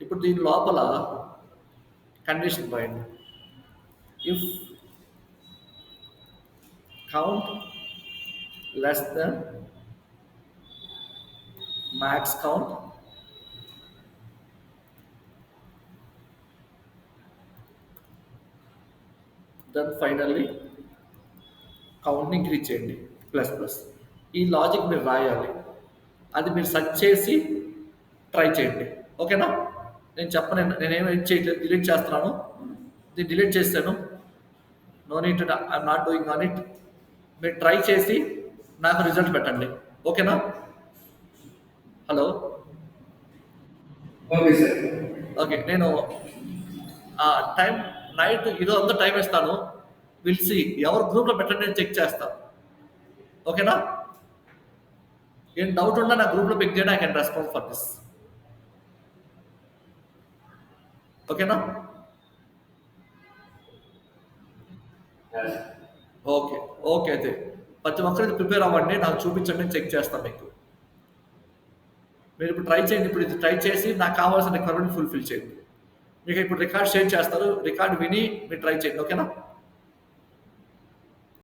ఇప్పుడు దీని లోపల condition point if count less then max count then finally కౌంట్ని ఇంక్రీజ్ చేయండి ప్లస్ ప్లస్. ఈ లాజిక్ మీరు రాయాలి, అది మీరు సెర్చ్ చేసి ట్రై చేయండి. ఓకేనా? నేను చెప్పను, నేనేం ఎడిట్ చేయట్లేదు, డిలీట్ చేస్తున్నాను. దీన్ని డిలీట్ చేస్తాను. No need, I'm not doing on it. మీరు ట్రై చేసి నాకు రిజల్ట్ పెట్టండి. ఓకేనా? Hello, okay sir. ఓకే. నేను టైం నైట్ ఈరోజు అంతా టైం ఇస్తాను. పిలిచి ఎవరు గ్రూప్లో పెట్టండి, నేను చెక్ చేస్తాను. ఓకేనా? ఏం డౌట్ ఉన్నా నా గ్రూప్లో పిక్ చేయండి, I can response for this. ఓకేనా? Okay, okay. అయితే ప్రతి ఒక్కరికి ప్రిపేర్ అవ్వండి, నాకు చూపించండి, నేను చెక్ చేస్తాను మీకు. మీరు ఇప్పుడు ట్రై చేయండి, ఇప్పుడు ఇది ట్రై చేసి నాకు కావాల్సిన రిక్వైర్మెంట్ ఫుల్ఫిల్ చేయండి. మీకు ఇప్పుడు రికార్డ్ షేర్ చేస్తారు, రికార్డ్ విని మీరు ట్రై చేయండి. ఓకేనా?